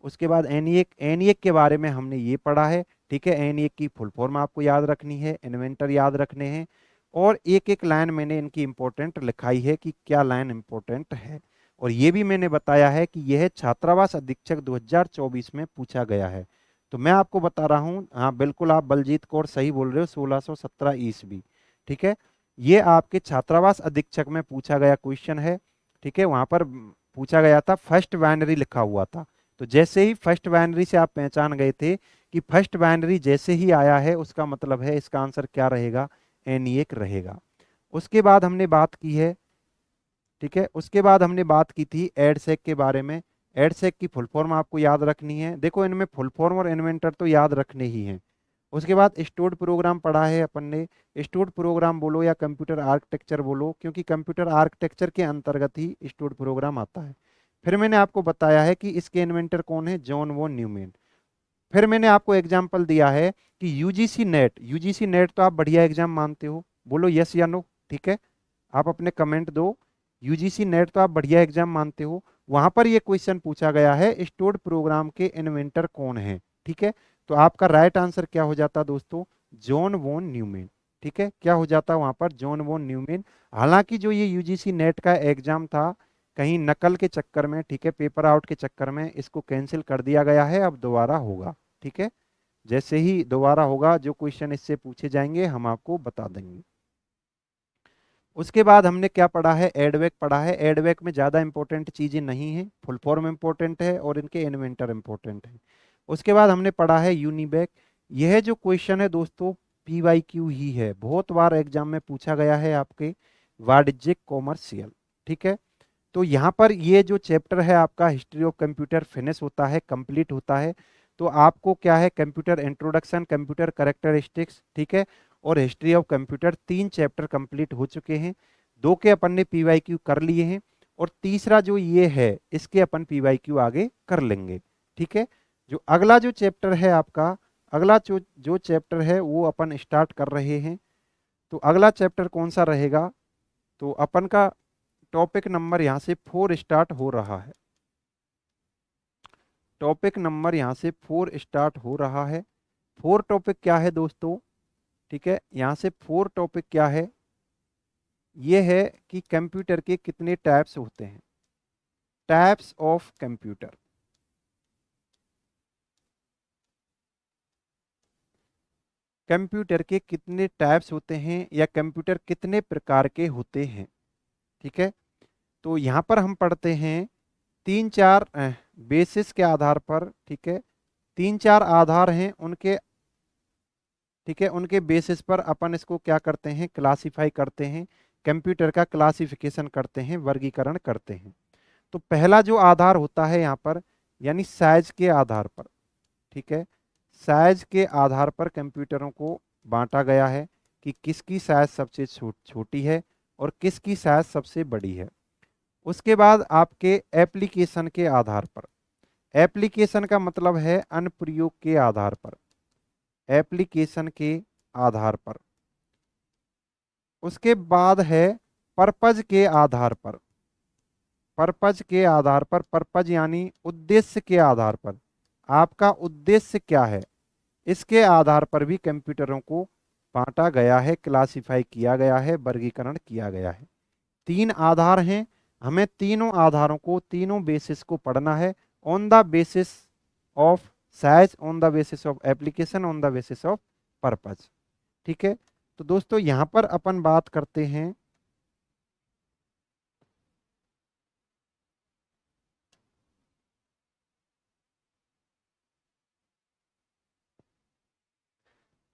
उसके बाद एनईएक, एनईएक के बारे में हमने ये पढ़ा है, ठीक है। एनईएक की फुल फॉर्म आपको याद रखनी है, इन्वेंटर याद रखने हैं, और एक एक लाइन मैंने इनकी इंपॉर्टेंट लिखाई है कि क्या लाइन इंपॉर्टेंट है। और ये भी मैंने बताया है कि यह छात्रावास अधीक्षक 2024 में पूछा गया है। तो मैं आपको बता रहा हूँ, हाँ बिल्कुल आप बलजीत कौर सही बोल रहे हो, 1617 ईस्वी, ठीक है। ये आपके छात्रावास अधीक्षक में पूछा गया क्वेश्चन है, ठीक है। वहां पर पूछा गया था, फर्स्ट बाइनरी लिखा हुआ था। तो जैसे ही फर्स्ट बाइनरी से आप पहचान गए थे कि फर्स्ट बाइनरी जैसे ही आया है, उसका मतलब है इसका आंसर क्या रहेगा, एनिएक रहेगा। उसके बाद हमने बात की है, ठीक है, उसके बाद हमने बात की थी एडसेक के बारे में। एडसेक की फुल फॉर्म आपको याद रखनी है, देखो इनमें फुल फॉर्म और इन्वेंटर तो याद रखने ही हैं। उसके बाद स्टोर्ड प्रोग्राम पढ़ा है अपन ने। स्टोर्ड प्रोग्राम बोलो या कंप्यूटर आर्किटेक्चर बोलो, क्योंकि कंप्यूटर आर्किटेक्चर के अंतर्गत ही स्टोर्ड प्रोग्राम आता है। फिर मैंने आपको बताया है कि इसके इन्वेंटर कौन है, जॉन वॉन न्यूमैन। फिर मैंने आपको एग्जाम्पल दिया है कि यूजीसी नेट, यूजीसी नेट तो आप बढ़िया एग्जाम मानते हो, बोलो यस या नो, ठीक है, आप अपने कमेंट दो। यूजीसी नेट तो आप बढ़िया एग्जाम मानते हो, वहां पर ये क्वेश्चन पूछा गया है स्टोर्ड प्रोग्राम के इन्वेंटर कौन है, ठीक है। तो आपका राइट आंसर क्या हो जाता दोस्तों, जॉन वॉन न्यूमैन, ठीक है। क्या हो जाता वहां पर, जॉन वॉन न्यूमैन। हालांकि जो ये यूजीसी नेट का एग्जाम था, कहीं नकल के चक्कर में, ठीक है, पेपर आउट के चक्कर में इसको कैंसिल कर दिया गया है, अब दोबारा होगा, ठीक है। जैसे ही दोबारा होगा, जो क्वेश्चन इससे पूछे जाएंगे हम आपको बता देंगे। उसके बाद हमने क्या पढ़ा है, एडवेक पढ़ा है। एडवेक में ज़्यादा इंपॉर्टेंट चीज़ें नहीं है, फुल फॉर्म इंपॉर्टेंट है और इनके इन्वेंटर इंपॉर्टेंट है। उसके बाद हमने पढ़ा है यूनिबैक। यह जो क्वेश्चन है दोस्तों, पीवाईक्यू ही है, बहुत बार एग्जाम में पूछा गया है आपके, वाणिज्यिक कॉमर्शियल, ठीक है। तो यहाँ पर ये जो चैप्टर है आपका हिस्ट्री ऑफ कंप्यूटर फिनिश होता है, कंप्लीट होता है। तो आपको क्या है, कंप्यूटर इंट्रोडक्शन, कंप्यूटर कैरेक्टरिस्टिक्स, ठीक है, और history of computer, 3 chapter complete हो चुके हैं। 2 के अपन ने पीवाईक्यू कर लिए हैं, और तीसरा जो ये है इसके अपन पीवाईक्यू आगे कर लेंगे, ठीक है। जो अगला जो चैप्टर है आपका, अगला जो चैप्टर है वो अपन स्टार्ट कर रहे हैं। तो अगला चैप्टर कौन सा रहेगा, तो अपन का टॉपिक नंबर यहाँ से 4 स्टार्ट हो रहा है। टॉपिक नंबर यहाँ से 4 स्टार्ट हो रहा है। 4 टॉपिक क्या है दोस्तों, ठीक है, यहाँ से 4 टॉपिक क्या है, ये है कि कंप्यूटर के कितने टाइप्स होते हैं, टाइप्स ऑफ कंप्यूटर। कंप्यूटर के कितने टाइप्स होते हैं या कंप्यूटर कितने प्रकार के होते हैं, ठीक है। तो यहाँ पर हम पढ़ते हैं 3-4 बेसिस के आधार पर, ठीक है, 3-4 आधार हैं उनके, ठीक है, उनके बेसिस पर अपन इसको क्या करते हैं, क्लासिफाई करते हैं, कंप्यूटर का क्लासिफिकेशन करते हैं, वर्गीकरण करते हैं। तो पहला जो आधार होता है यहाँ पर, यानी साइज के आधार पर, ठीक है, साइज के आधार पर कंप्यूटरों को बांटा गया है कि किसकी साइज सबसे छोटी है और किसकी साइज सबसे बड़ी है। उसके बाद आपके एप्लीकेशन के आधार पर, एप्लीकेशन का मतलब है अनुप्रयोग के आधार पर, एप्लीकेशन के आधार पर। उसके बाद है पर्पज के आधार पर, पर्पज के आधार पर, पर्पज यानी उद्देश्य के आधार पर, आपका उद्देश्य क्या है, इसके आधार पर भी कंप्यूटरों को बांटा गया है, क्लासिफाई किया गया है, वर्गीकरण किया गया है। 3 आधार हैं, हमें तीनों आधारों को, तीनों बेसिस को पढ़ना है, on the basis of size, on the basis of application, on the basis of purpose, ठीक है। तो दोस्तों यहां पर अपन बात करते हैं,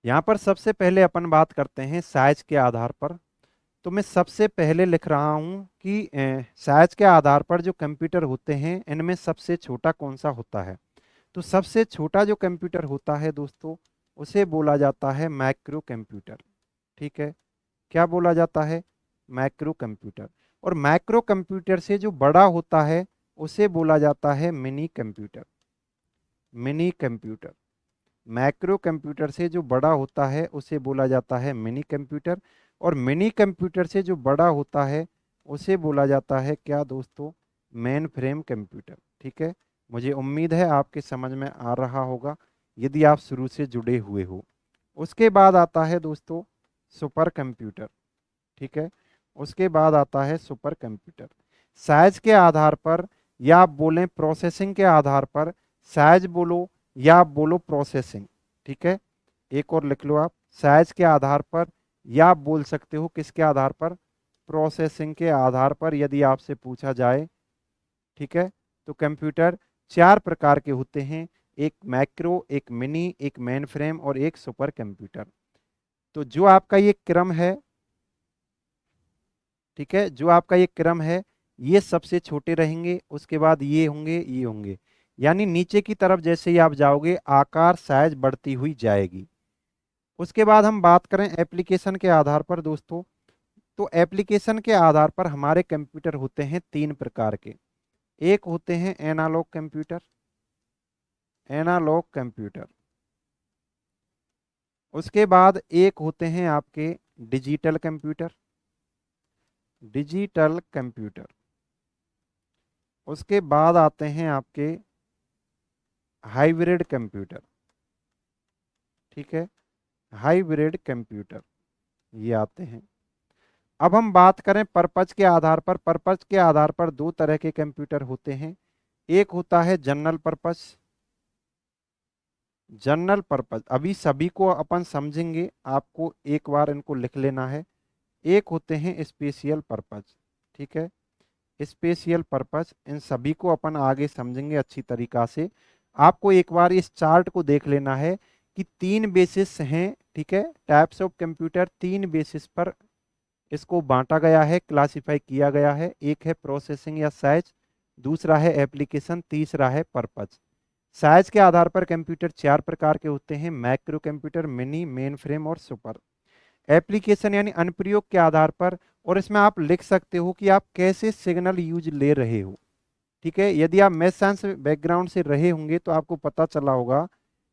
यहाँ पर सबसे पहले अपन बात करते हैं साइज के आधार पर। तो मैं सबसे पहले लिख रहा हूँ कि साइज के आधार पर जो कंप्यूटर होते हैं इनमें सबसे छोटा कौन सा होता है। तो सबसे छोटा जो कंप्यूटर होता है दोस्तों, उसे बोला जाता है माइक्रो कंप्यूटर। ठीक है, क्या बोला जाता है? Macro computer. और मैक्रो कंप्यूटर से जो बड़ा होता है उसे बोला जाता है mini computer. Mini computer. Macro computer से जो बड़ा होता है उसे बोला जाता है मिनी कंप्यूटर। और मिनी कंप्यूटर से जो बड़ा होता है उसे बोला जाता है क्या दोस्तों? Main frame computer. ठीक है, मुझे उम्मीद है आपके समझ में आ रहा होगा यदि आप शुरू से जुड़े हुए हो। उसके बाद आता है दोस्तों सुपर कंप्यूटर। ठीक है, उसके बाद आता है सुपर कंप्यूटर। साइज के आधार पर या आप बोलें प्रोसेसिंग के आधार पर, साइज बोलो या आप बोलो प्रोसेसिंग। ठीक है, एक और लिख लो आप, साइज के आधार पर या आप बोल सकते हो किसके आधार पर? प्रोसेसिंग के आधार पर यदि आपसे पूछा जाए। ठीक है, तो कंप्यूटर चार प्रकार के होते हैं, एक मैक्रो, एक मिनी, एक मेन फ्रेम और एक सुपर कंप्यूटर। तो जो आपका ये क्रम है, ठीक है, जो आपका ये क्रम है, ये सबसे छोटे रहेंगे, उसके बाद ये होंगे, ये होंगे। यानी नीचे की तरफ जैसे ही आप जाओगे आकार साइज बढ़ती हुई जाएगी। उसके बाद हम बात करें एप्लीकेशन के आधार पर दोस्तों, तो एप्लीकेशन के आधार पर हमारे कंप्यूटर होते हैं तीन प्रकार के। एक होते हैं एनालॉग कंप्यूटर। Analogue computer. उसके बाद एक होते हैं आपके डिजिटल कंप्यूटर। Digital computer. उसके बाद आते हैं आपके हाइब्रिड कंप्यूटर। ठीक है, हाइब्रिड कंप्यूटर ये आते हैं। अब हम बात करें पर्पज के आधार पर। पर्पज के आधार पर दो तरह के कंप्यूटर होते हैं। एक होता है जनरल पर्पज। जनरल पर्पज अभी सभी को अपन समझेंगे, आपको एक बार इनको लिख लेना है। एक होते हैं स्पेशल पर्पज। ठीक है, स्पेशल पर्पज, इन सभी को अपन आगे समझेंगे अच्छी तरीका से। आपको एक बार इस चार्ट को देख लेना है कि तीन बेसिस हैं। ठीक है, टाइप्स ऑफ कंप्यूटर तीन बेसिस पर इसको बांटा गया है, क्लासिफाई किया गया है। एक है प्रोसेसिंग या साइज, दूसरा है एप्लीकेशन, तीसरा है पर्पज। साइज के आधार पर कंप्यूटर चार प्रकार के होते हैं, macro computer, mini, main frame और सुपर। एप्लीकेशन यानी अनुप्रयोग के आधार पर, और इसमें आप लिख सकते हो कि आप कैसे सिग्नल यूज ले रहे हो। ठीक है, यदि आप मैथ साइंस बैकग्राउंड से रहे होंगे तो आपको पता चला होगा,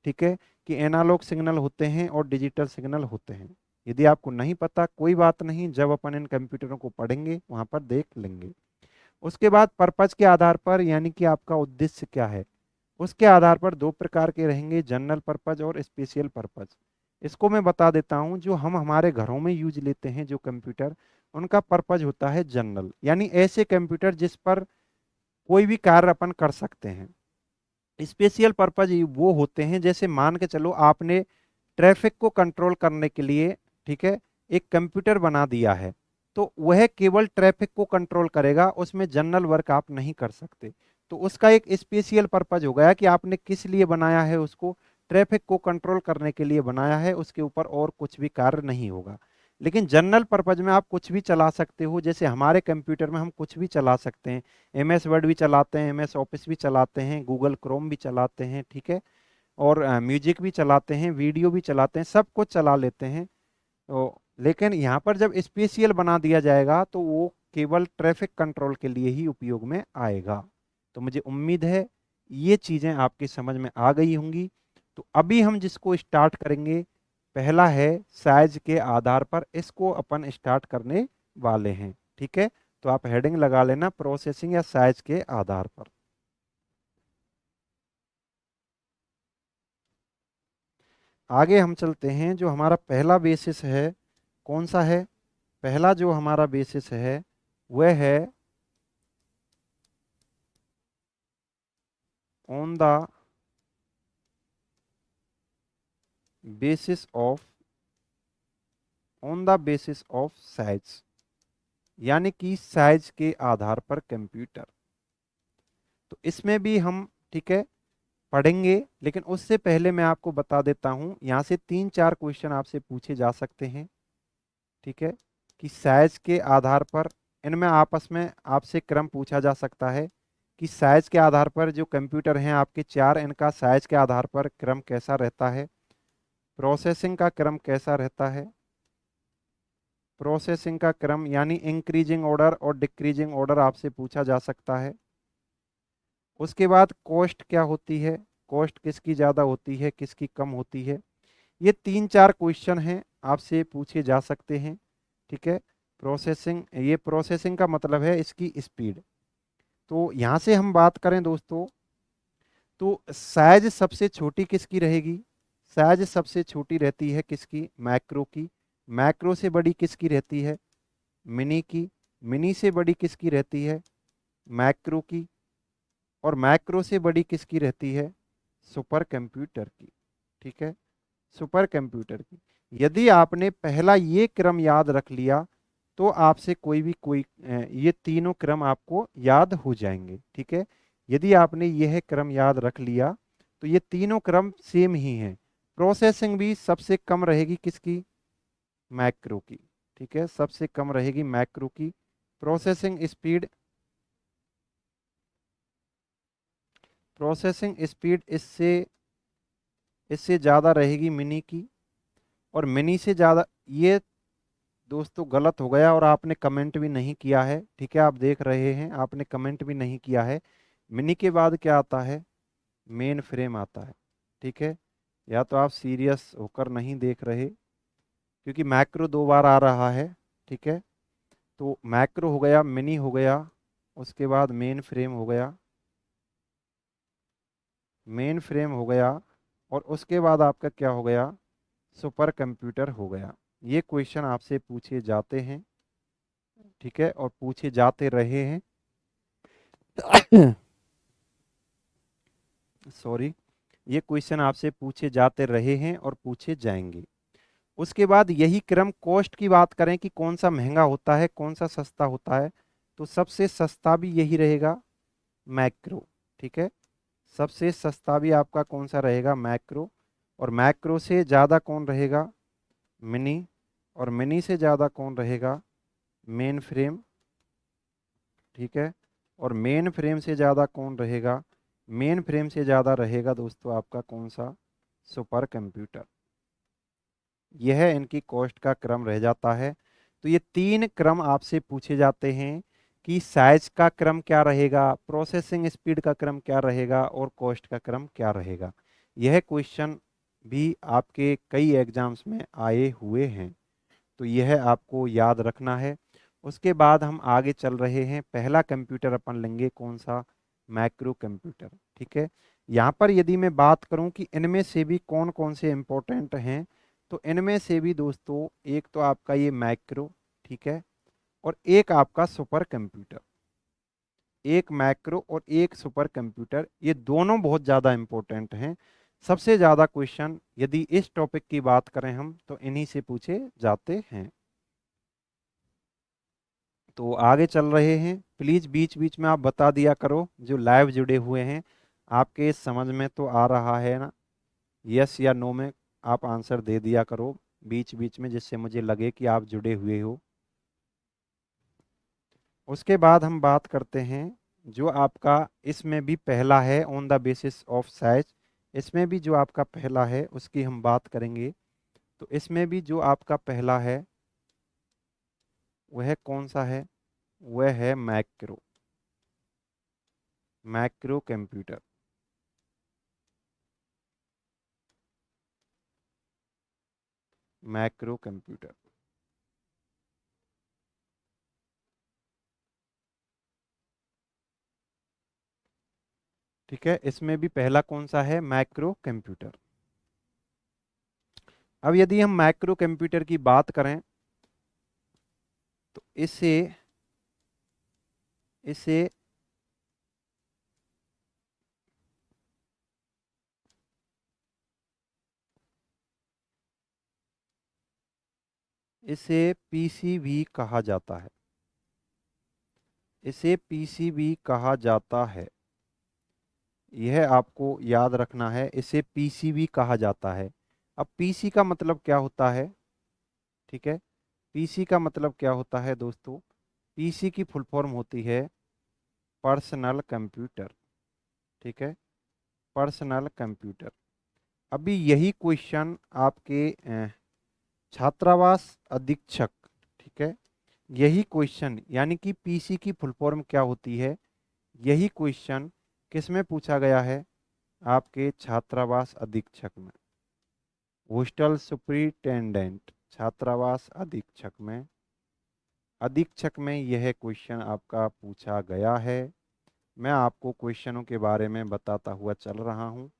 ठीक है, कि एनालॉग सिग्नल होते हैं और डिजिटल सिग्नल होते हैं। यदि आपको नहीं पता कोई बात नहीं, जब अपन इन कंप्यूटरों को पढ़ेंगे वहां पर देख लेंगे। उसके बाद पर्पज के आधार पर यानी कि आपका उद्देश्य क्या है, उसके आधार पर दो प्रकार के रहेंगे, जनरल पर्पज और स्पेशल पर्पज। इसको मैं बता देता हूं, जो हम हमारे घरों में यूज लेते हैं जो कंप्यूटर, उनका पर्पज होता है जनरल, यानी ऐसे कंप्यूटर जिस पर कोई भी कार्य अपन कर सकते हैं। स्पेशल पर्पज वो होते हैं, जैसे मान के चलो आपने ट्रैफिक को कंट्रोल करने के लिए, ठीक है, एक कंप्यूटर बना दिया है, तो वह केवल ट्रैफिक को कंट्रोल करेगा, उसमें जनरल वर्क आप नहीं कर सकते। तो उसका एक स्पेशल पर्पज हो गया कि आपने किस लिए बनाया है, उसको ट्रैफिक को कंट्रोल करने के लिए बनाया है, उसके ऊपर और कुछ भी कार्य नहीं होगा। लेकिन जनरल पर्पज में आप कुछ भी चला सकते हो, जैसे हमारे कंप्यूटर में हम कुछ भी चला सकते हैं। एमएस वर्ड भी चलाते हैं, एमएस ऑफिस भी चलाते हैं, गूगल क्रोम भी चलाते हैं, ठीक है, और म्यूजिक भी चलाते हैं, वीडियो भी चलाते हैं, सब कुछ चला लेते हैं। तो लेकिन यहाँ पर जब स्पेशल बना दिया जाएगा तो वो केवल ट्रैफिक कंट्रोल के लिए ही उपयोग में आएगा। तो मुझे उम्मीद है ये चीज़ें आपकी समझ में आ गई होंगी। तो अभी हम जिसको स्टार्ट करेंगे, पहला है साइज के आधार पर, इसको अपन स्टार्ट करने वाले हैं। ठीक है, तो आप हेडिंग लगा लेना प्रोसेसिंग या साइज के आधार पर। आगे हम चलते हैं, जो हमारा पहला बेसिस है कौन सा है? पहला जो हमारा बेसिस है वह है on the basis of, on the basis of size, यानी कि साइज के आधार पर कंप्यूटर। तो इसमें भी हम, ठीक है, पढ़ेंगे, लेकिन उससे पहले मैं आपको बता देता हूं, यहाँ से 3-4 क्वेश्चन आपसे पूछे जा सकते हैं। ठीक है, कि साइज के आधार पर इनमें आपस में आपसे क्रम पूछा जा सकता है कि साइज के आधार पर जो कंप्यूटर हैं आपके चार, इनका साइज के आधार पर क्रम कैसा रहता है, प्रोसेसिंग का क्रम कैसा रहता है, प्रोसेसिंग का क्रम यानी इंक्रीजिंग ऑर्डर और डिक्रीजिंग ऑर्डर आपसे पूछा जा सकता है। उसके बाद कॉस्ट क्या होती है, कॉस्ट किसकी ज़्यादा होती है, किसकी कम होती है। ये 3-4 क्वेश्चन हैं आपसे पूछे जा सकते हैं। ठीक है, प्रोसेसिंग, ये प्रोसेसिंग का मतलब है इसकी स्पीड। तो यहाँ से हम बात करें दोस्तों, तो साइज सबसे छोटी किसकी रहेगी, साइज सबसे छोटी रहती है किसकी, मैक्रो की। मैक्रो से बड़ी किसकी रहती है, मिनी की। मिनी से बड़ी किसकी रहती है, मैक्रो की। और मैक्रो से बड़ी किसकी रहती है, सुपर कंप्यूटर की। ठीक है, सुपर कंप्यूटर की। यदि आपने पहला ये क्रम याद रख लिया तो आपसे कोई भी कोई ये तीनों क्रम आपको याद हो जाएंगे। ठीक है, यदि आपने यह क्रम याद रख लिया तो ये तीनों क्रम सेम ही हैं। प्रोसेसिंग भी सबसे कम रहेगी किसकी, मैक्रो की। ठीक है, सबसे कम रहेगी मैक्रो की प्रोसेसिंग स्पीड। प्रोसेसिंग स्पीड इससे इससे ज़्यादा रहेगी मिनी की। और मिनी से ज़्यादा, ये दोस्तों गलत हो गया और आपने कमेंट भी नहीं किया है। ठीक है, आप देख रहे हैं, आपने कमेंट भी नहीं किया है। मिनी के बाद क्या आता है, मेन फ्रेम आता है। ठीक है, या तो आप सीरियस होकर नहीं देख रहे, क्योंकि मैक्रो 2 बार आ रहा है। ठीक है, तो मैक्रो हो गया, मिनी हो गया, उसके बाद मेन फ्रेम हो गया, मेन फ्रेम हो गया, और उसके बाद आपका क्या हो गया, सुपर कंप्यूटर हो गया। ये क्वेश्चन आपसे पूछे जाते हैं। ठीक है, और पूछे जाते रहे हैं। सॉरी, ये क्वेश्चन आपसे पूछे जाते रहे हैं और पूछे जाएंगे। उसके बाद यही क्रम कॉस्ट की बात करें कि कौन सा महंगा होता है, कौन सा सस्ता होता है, तो सबसे सस्ता भी यही रहेगा, मैक्रो। ठीक है, सबसे सस्ता भी आपका कौन सा रहेगा, मैक्रो। और मैक्रो से ज़्यादा कौन रहेगा, मिनी। और मिनी से ज़्यादा कौन रहेगा, मेन फ्रेम। ठीक है, और मेन फ्रेम से ज़्यादा कौन रहेगा, मेन फ्रेम से ज़्यादा रहेगा दोस्तों आपका कौन सा, सुपर कंप्यूटर। यह इनकी कॉस्ट का क्रम रह जाता है। तो ये 3 क्रम आपसे पूछे जाते हैं कि साइज का क्रम क्या रहेगा, प्रोसेसिंग स्पीड का क्रम क्या रहेगा, और कॉस्ट का क्रम क्या रहेगा। यह क्वेश्चन भी आपके कई एग्जाम्स में आए हुए हैं, तो यह आपको याद रखना है। उसके बाद हम आगे चल रहे हैं, पहला कंप्यूटर अपन लेंगे कौन सा, मैक्रो कंप्यूटर। ठीक है, यहाँ पर यदि मैं बात करूँ कि इनमें से भी कौन कौन से इम्पोर्टेंट हैं, तो इनमें से भी दोस्तों एक तो आपका ये मैक्रो। ठीक है, और एक आपका सुपर कंप्यूटर। एक मैक्रो और एक सुपर कंप्यूटर, ये दोनों बहुत ज़्यादा इम्पोर्टेंट हैं। सबसे ज़्यादा क्वेश्चन यदि इस टॉपिक की बात करें हम तो इन्हीं से पूछे जाते हैं। तो आगे चल रहे हैं, प्लीज़ बीच बीच में आप बता दिया करो जो लाइव जुड़े हुए हैं, आपके समझ में तो आ रहा है ना, यस या नो में आप आंसर दे दिया करो बीच बीच में, जिससे मुझे लगे कि आप जुड़े हुए हो। उसके बाद हम बात करते हैं जो आपका इसमें भी पहला है, on the basis of size. इसमें भी जो आपका पहला है उसकी हम बात करेंगे। तो इसमें भी जो आपका पहला है वह कौन सा है, वह है macro, macro computer. Macro computer. ठीक है, इसमें भी पहला कौन सा है, मैक्रो कंप्यूटर। अब यदि हम मैक्रो कंप्यूटर की बात करें तो इसे इसे इसे पीसी भी कहा जाता है, इसे पीसी भी कहा जाता है। यह आपको याद रखना है। इसे पीसीबी कहा जाता है। अब पीसी का मतलब क्या होता है? ठीक है, पीसी का मतलब क्या होता है दोस्तों? पीसी की फुल फॉर्म होती है पर्सनल कंप्यूटर। ठीक है, पर्सनल कंप्यूटर। अभी यही क्वेश्चन आपके छात्रावास अधीक्षक, ठीक है, यही क्वेश्चन यानी कि पीसी की फुल फॉर्म क्या होती है, यही क्वेश्चन किसमें पूछा गया है? आपके छात्रावास अधीक्षक में, हॉस्टल सुपरिटेंडेंट, छात्रावास अधीक्षक में यह क्वेश्चन आपका पूछा गया है। मैं आपको क्वेश्चनों के बारे में बताता हुआ चल रहा हूँ।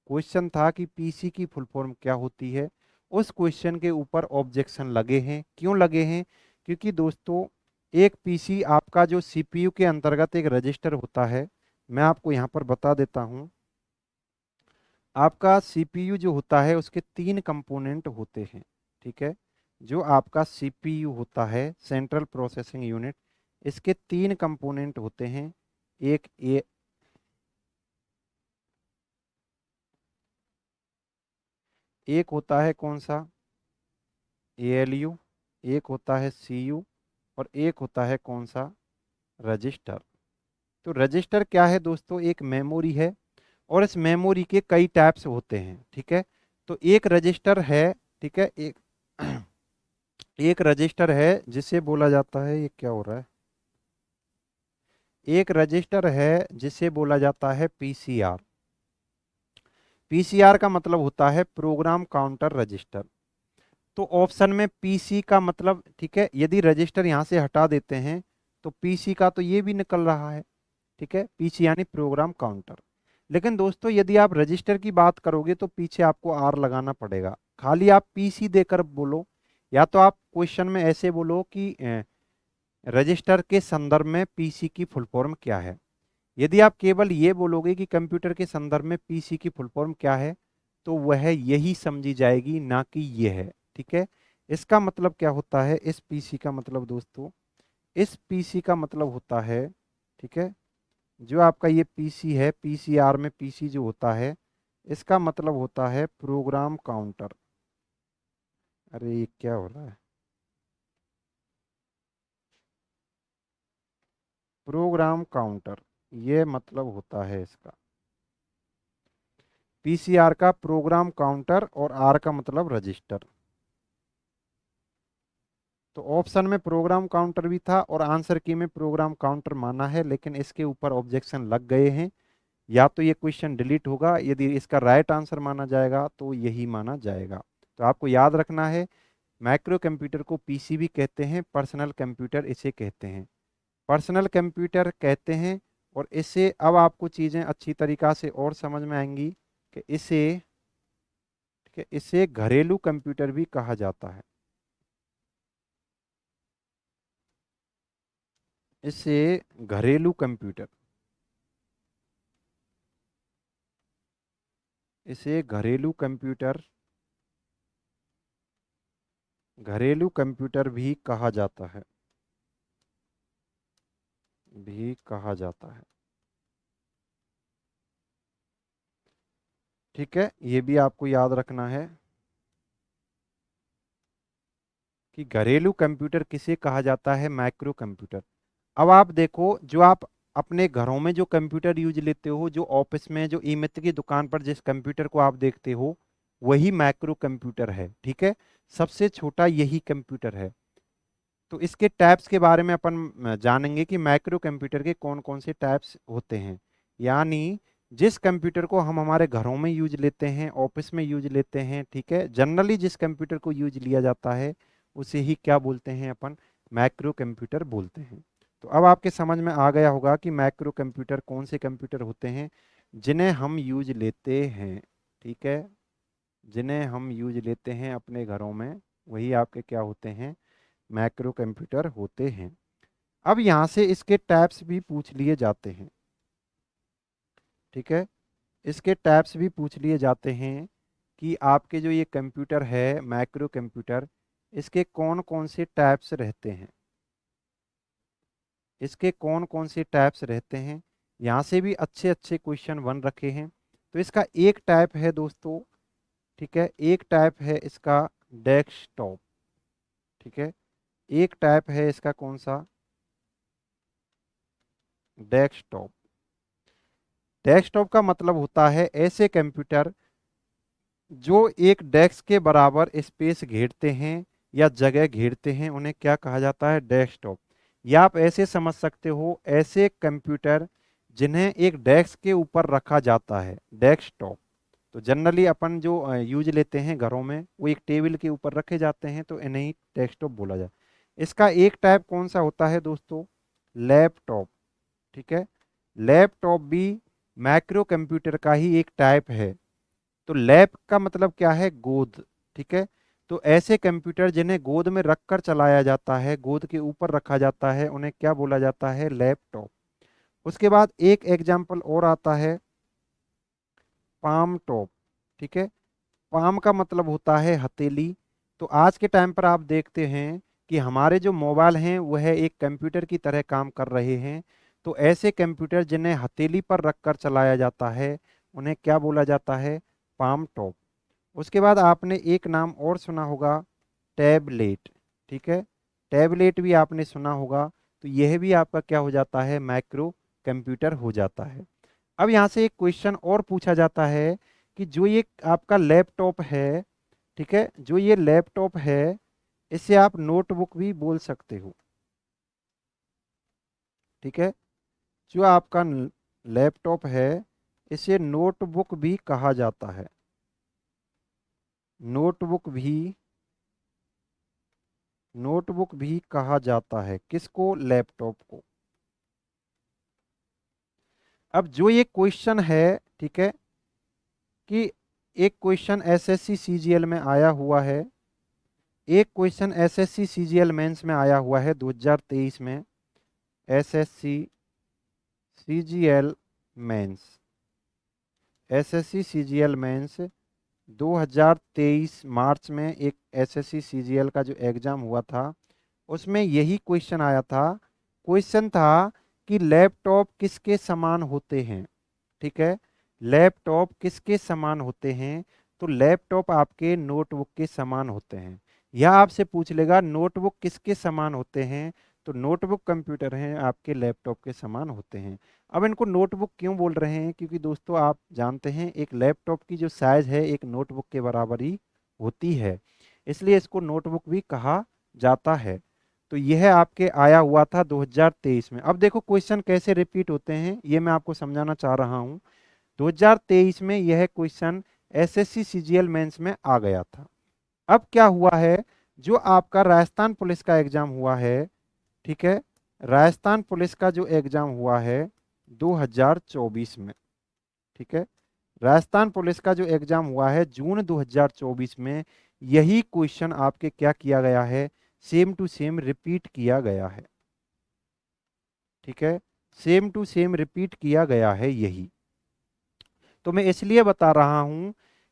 क्वेश्चन था कि पीसी की फुल फॉर्म क्या होती है। उस क्वेश्चन के ऊपर ऑब्जेक्शन लगे हैं। क्यों लगे हैं? क्योंकि दोस्तों एक पीसी आपका जो सीपीयू के अंतर्गत एक रजिस्टर होता है, मैं आपको यहाँ पर बता देता हूँ। आपका सीपीयू जो होता है उसके तीन कंपोनेंट होते हैं। ठीक है, जो आपका सीपीयू होता है, सेंट्रल प्रोसेसिंग यूनिट, इसके तीन कंपोनेंट होते हैं। एक ए एक होता है कौन सा? एएलयू। एक होता है सीयू और एक होता है कौन सा? रजिस्टर। तो रजिस्टर क्या है दोस्तों? एक मेमोरी है और इस मेमोरी के कई टाइप्स होते हैं। ठीक है, तो एक रजिस्टर है, ठीक है, एक एक रजिस्टर है जिसे बोला जाता है, ये क्या हो रहा है, एक रजिस्टर है जिसे बोला जाता है पीसीआर। पीसीआर का मतलब होता है प्रोग्राम काउंटर रजिस्टर। तो ऑप्शन में पीसी का मतलब, ठीक है, यदि रजिस्टर यहां से हटा देते हैं तो पीसी का तो ये भी निकल रहा है। ठीक है, पीसी यानी प्रोग्राम काउंटर। लेकिन दोस्तों यदि आप रजिस्टर की बात करोगे तो पीछे आपको आर लगाना पड़ेगा। खाली आप पीसी देकर बोलो, या तो आप क्वेश्चन में ऐसे बोलो कि रजिस्टर के संदर्भ में पीसी की फुल फॉर्म क्या है। यदि आप केवल ये बोलोगे कि कंप्यूटर के संदर्भ में पीसी की फुल फॉर्म क्या है, तो वह यही समझी जाएगी, ना कि ये है। ठीक है, इसका मतलब क्या होता है? इस पीसी का मतलब दोस्तों, इस पीसी का मतलब होता है, ठीक है, जो आपका ये पीसी है, पीसीआर में पीसी जो होता है, इसका मतलब होता है प्रोग्राम काउंटर। अरे ये क्या हो रहा है? प्रोग्राम काउंटर, ये मतलब होता है इसका, पीसीआर का प्रोग्राम काउंटर, और आर का मतलब रजिस्टर। तो ऑप्शन में प्रोग्राम काउंटर भी था और आंसर की में प्रोग्राम काउंटर माना है, लेकिन इसके ऊपर ऑब्जेक्शन लग गए हैं। या तो ये क्वेश्चन डिलीट होगा, यदि इसका राइट आंसर माना जाएगा तो यही माना जाएगा। तो आपको याद रखना है, माइक्रो कंप्यूटर को पीसीबी कहते हैं, पर्सनल कंप्यूटर इसे कहते हैं, पर्सनल कंप्यूटर कहते हैं। और इससे अब आपको चीज़ें अच्छी तरीक़ा से और समझ में आएंगी कि इसे, ठीक है, इसे घरेलू कंप्यूटर भी कहा जाता है। इसे घरेलू कंप्यूटर, इसे घरेलू कंप्यूटर भी कहा जाता है, भी कहा जाता है। ठीक है, ये भी आपको याद रखना है कि घरेलू कंप्यूटर किसे कहा जाता है? Micro computer. अब आप देखो, जो आप अपने घरों में जो कंप्यूटर यूज लेते हो, जो ऑफिस में, जो ई मित्र की दुकान पर जिस कंप्यूटर को आप देखते हो, वही माइक्रो कंप्यूटर है। ठीक है, सबसे छोटा यही कंप्यूटर है। तो इसके टैब्स के बारे में अपन जानेंगे कि माइक्रो कंप्यूटर के कौन कौन से टैब्स होते हैं। यानी जिस कंप्यूटर को हम हमारे घरों में यूज लेते हैं, ऑफिस में यूज लेते हैं, ठीक है, जनरली जिस कंप्यूटर को यूज लिया जाता है, उसे ही क्या बोलते हैं अपन? माइक्रो कंप्यूटर बोलते हैं। तो अब आपके समझ में आ गया होगा कि माइक्रो कंप्यूटर कौन से कंप्यूटर होते हैं जिन्हें हम यूज लेते हैं। ठीक है, जिन्हें हम यूज लेते हैं अपने घरों में, वही आपके क्या होते हैं? मैक्रो कंप्यूटर होते हैं। अब यहाँ से इसके टैब्स भी पूछ लिए जाते हैं। ठीक है, इसके टैब्स भी पूछ लिए जाते हैं कि आपके जो ये कंप्यूटर है मैक्रो कंप्यूटर, इसके कौन कौन से टैब्स रहते हैं, इसके कौन कौन से टैब्स रहते हैं, यहाँ से भी अच्छे अच्छे क्वेश्चन बन रखे हैं। तो इसका एक टाइप है दोस्तों, ठीक है, एक टाइप है इसका डेस्कटॉप, ठीक है, एक टाइप है इसका कौन सा, डेस्कटॉप। डेस्कटॉप का मतलब होता है ऐसे कंप्यूटर जो एक डेस्क के बराबर स्पेस घेरते हैं या जगह घेरते हैं, उन्हें क्या कहा जाता है, डेस्कटॉप। या आप ऐसे समझ सकते हो, ऐसे कंप्यूटर जिन्हें एक डेस्क के ऊपर रखा जाता है, डेस्कटॉप। तो जनरली अपन जो यूज लेते हैं घरों में, वो एक टेबल के ऊपर रखे जाते हैं, तो इन्हें ही डेस्कटॉप बोला जाए। इसका एक टाइप कौन सा होता है दोस्तों, लैपटॉप, ठीक है। लैपटॉप भी माइक्रो कंप्यूटर का ही एक टाइप है। तो लैप का मतलब क्या है, गोद, ठीक है। तो ऐसे कंप्यूटर जिन्हें गोद में रखकर चलाया जाता है, गोद के ऊपर रखा जाता है, उन्हें क्या बोला जाता है, लैपटॉप। उसके बाद एक एग्जाम्पल और आता है, पाम टॉप, ठीक है। पाम का मतलब होता है हथेली। तो आज के टाइम पर आप देखते हैं कि हमारे जो मोबाइल हैं वह एक कंप्यूटर की तरह काम कर रहे हैं। तो ऐसे कंप्यूटर जिन्हें हथेली पर रखकर चलाया जाता है, उन्हें क्या बोला जाता है, पाम टॉप। उसके बाद आपने एक नाम और सुना होगा, टैबलेट, ठीक है। टैबलेट भी आपने सुना होगा। तो यह भी आपका क्या हो जाता है, माइक्रो कंप्यूटर हो जाता है। अब यहाँ से एक क्वेश्चन और पूछा जाता है कि जो ये आपका लैपटॉप है, ठीक है, जो ये लैपटॉप है, इसे आप नोटबुक भी बोल सकते हो, ठीक है। जो आपका लैपटॉप है, इसे नोटबुक भी कहा जाता है, नोटबुक भी, नोटबुक भी कहा जाता है किसको, लैपटॉप को। अब जो ये क्वेश्चन है, ठीक है, कि एक क्वेश्चन एसएससी सीजीएल में आया हुआ है, एक क्वेश्चन एसएससी सीजीएल मेंस में आया हुआ है 2023 में, SSC CGL mains, SSC CGL mains 2023 March में एक एसएससी सीजीएल का जो एग्जाम हुआ था, उसमें यही क्वेश्चन आया था। क्वेश्चन था कि लैपटॉप किसके समान होते हैं, ठीक है। लैपटॉप किसके समान होते हैं, तो लैपटॉप आपके नोटबुक के समान होते हैं। यह आपसे पूछ लेगा नोटबुक किसके समान होते हैं, तो नोटबुक कंप्यूटर हैं आपके लैपटॉप के समान होते हैं। अब इनको नोटबुक क्यों बोल रहे हैं, क्योंकि दोस्तों आप जानते हैं एक लैपटॉप की जो साइज है एक नोटबुक के बराबर ही होती है, इसलिए इसको नोटबुक भी कहा जाता है। तो यह आपके आया हुआ था 2023 में। अब देखो क्वेश्चन कैसे रिपीट होते हैं, ये मैं आपको समझाना चाह रहा हूँ। 2023 में यह क्वेश्चन एसएससी सीजीएल मेंस में आ गया था। अब क्या हुआ है, जो आपका राजस्थान पुलिस का एग्जाम हुआ है, ठीक है, राजस्थान पुलिस का जो एग्जाम हुआ है 2024 में, ठीक है, राजस्थान पुलिस का जो एग्जाम हुआ है जून 2024 में, यही क्वेश्चन आपके क्या किया गया है, सेम टू सेम रिपीट किया गया है, ठीक है, सेम टू सेम रिपीट किया गया है यही। तो मैं इसलिए बता रहा हूं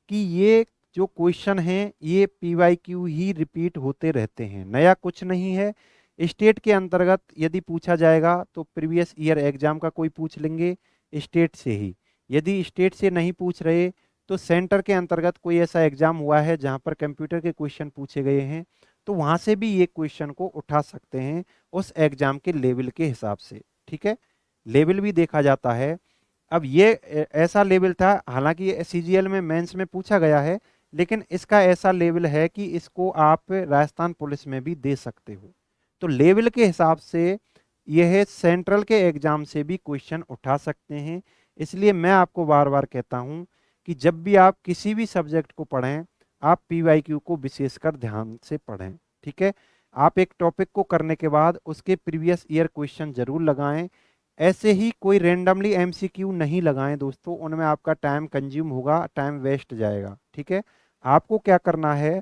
कि ये जो क्वेश्चन हैं ये पीवाईक्यू ही रिपीट होते रहते हैं, नया कुछ नहीं है। स्टेट के अंतर्गत यदि पूछा जाएगा तो प्रीवियस ईयर एग्जाम का कोई पूछ लेंगे स्टेट से ही, यदि स्टेट से नहीं पूछ रहे तो सेंटर के अंतर्गत कोई ऐसा एग्जाम हुआ है जहां पर कंप्यूटर के क्वेश्चन पूछे गए हैं, तो वहां से भी ये क्वेश्चन को उठा सकते हैं उस एग्जाम के लेवल के हिसाब से, ठीक है, लेवल भी देखा जाता है। अब ये ऐसा लेवल था, हालांकि ये सीजीएल में मेंस में पूछा गया है, लेकिन इसका ऐसा लेवल है कि इसको आप राजस्थान पुलिस में भी दे सकते हो। तो लेवल के हिसाब से यह सेंट्रल के एग्जाम से भी क्वेश्चन उठा सकते हैं। इसलिए मैं आपको बार बार कहता हूं कि जब भी आप किसी भी सब्जेक्ट को पढ़ें, आप पीवाईक्यू को विशेषकर ध्यान से पढ़ें, ठीक है। आप एक टॉपिक को करने के बाद उसके प्रीवियस ईयर क्वेश्चन जरूर लगाएं। ऐसे ही कोई रेंडमली एमसीक्यू नहीं लगाएं दोस्तों, उनमें आपका टाइम कंज्यूम होगा, टाइम वेस्ट जाएगा, ठीक है। आपको क्या करना है,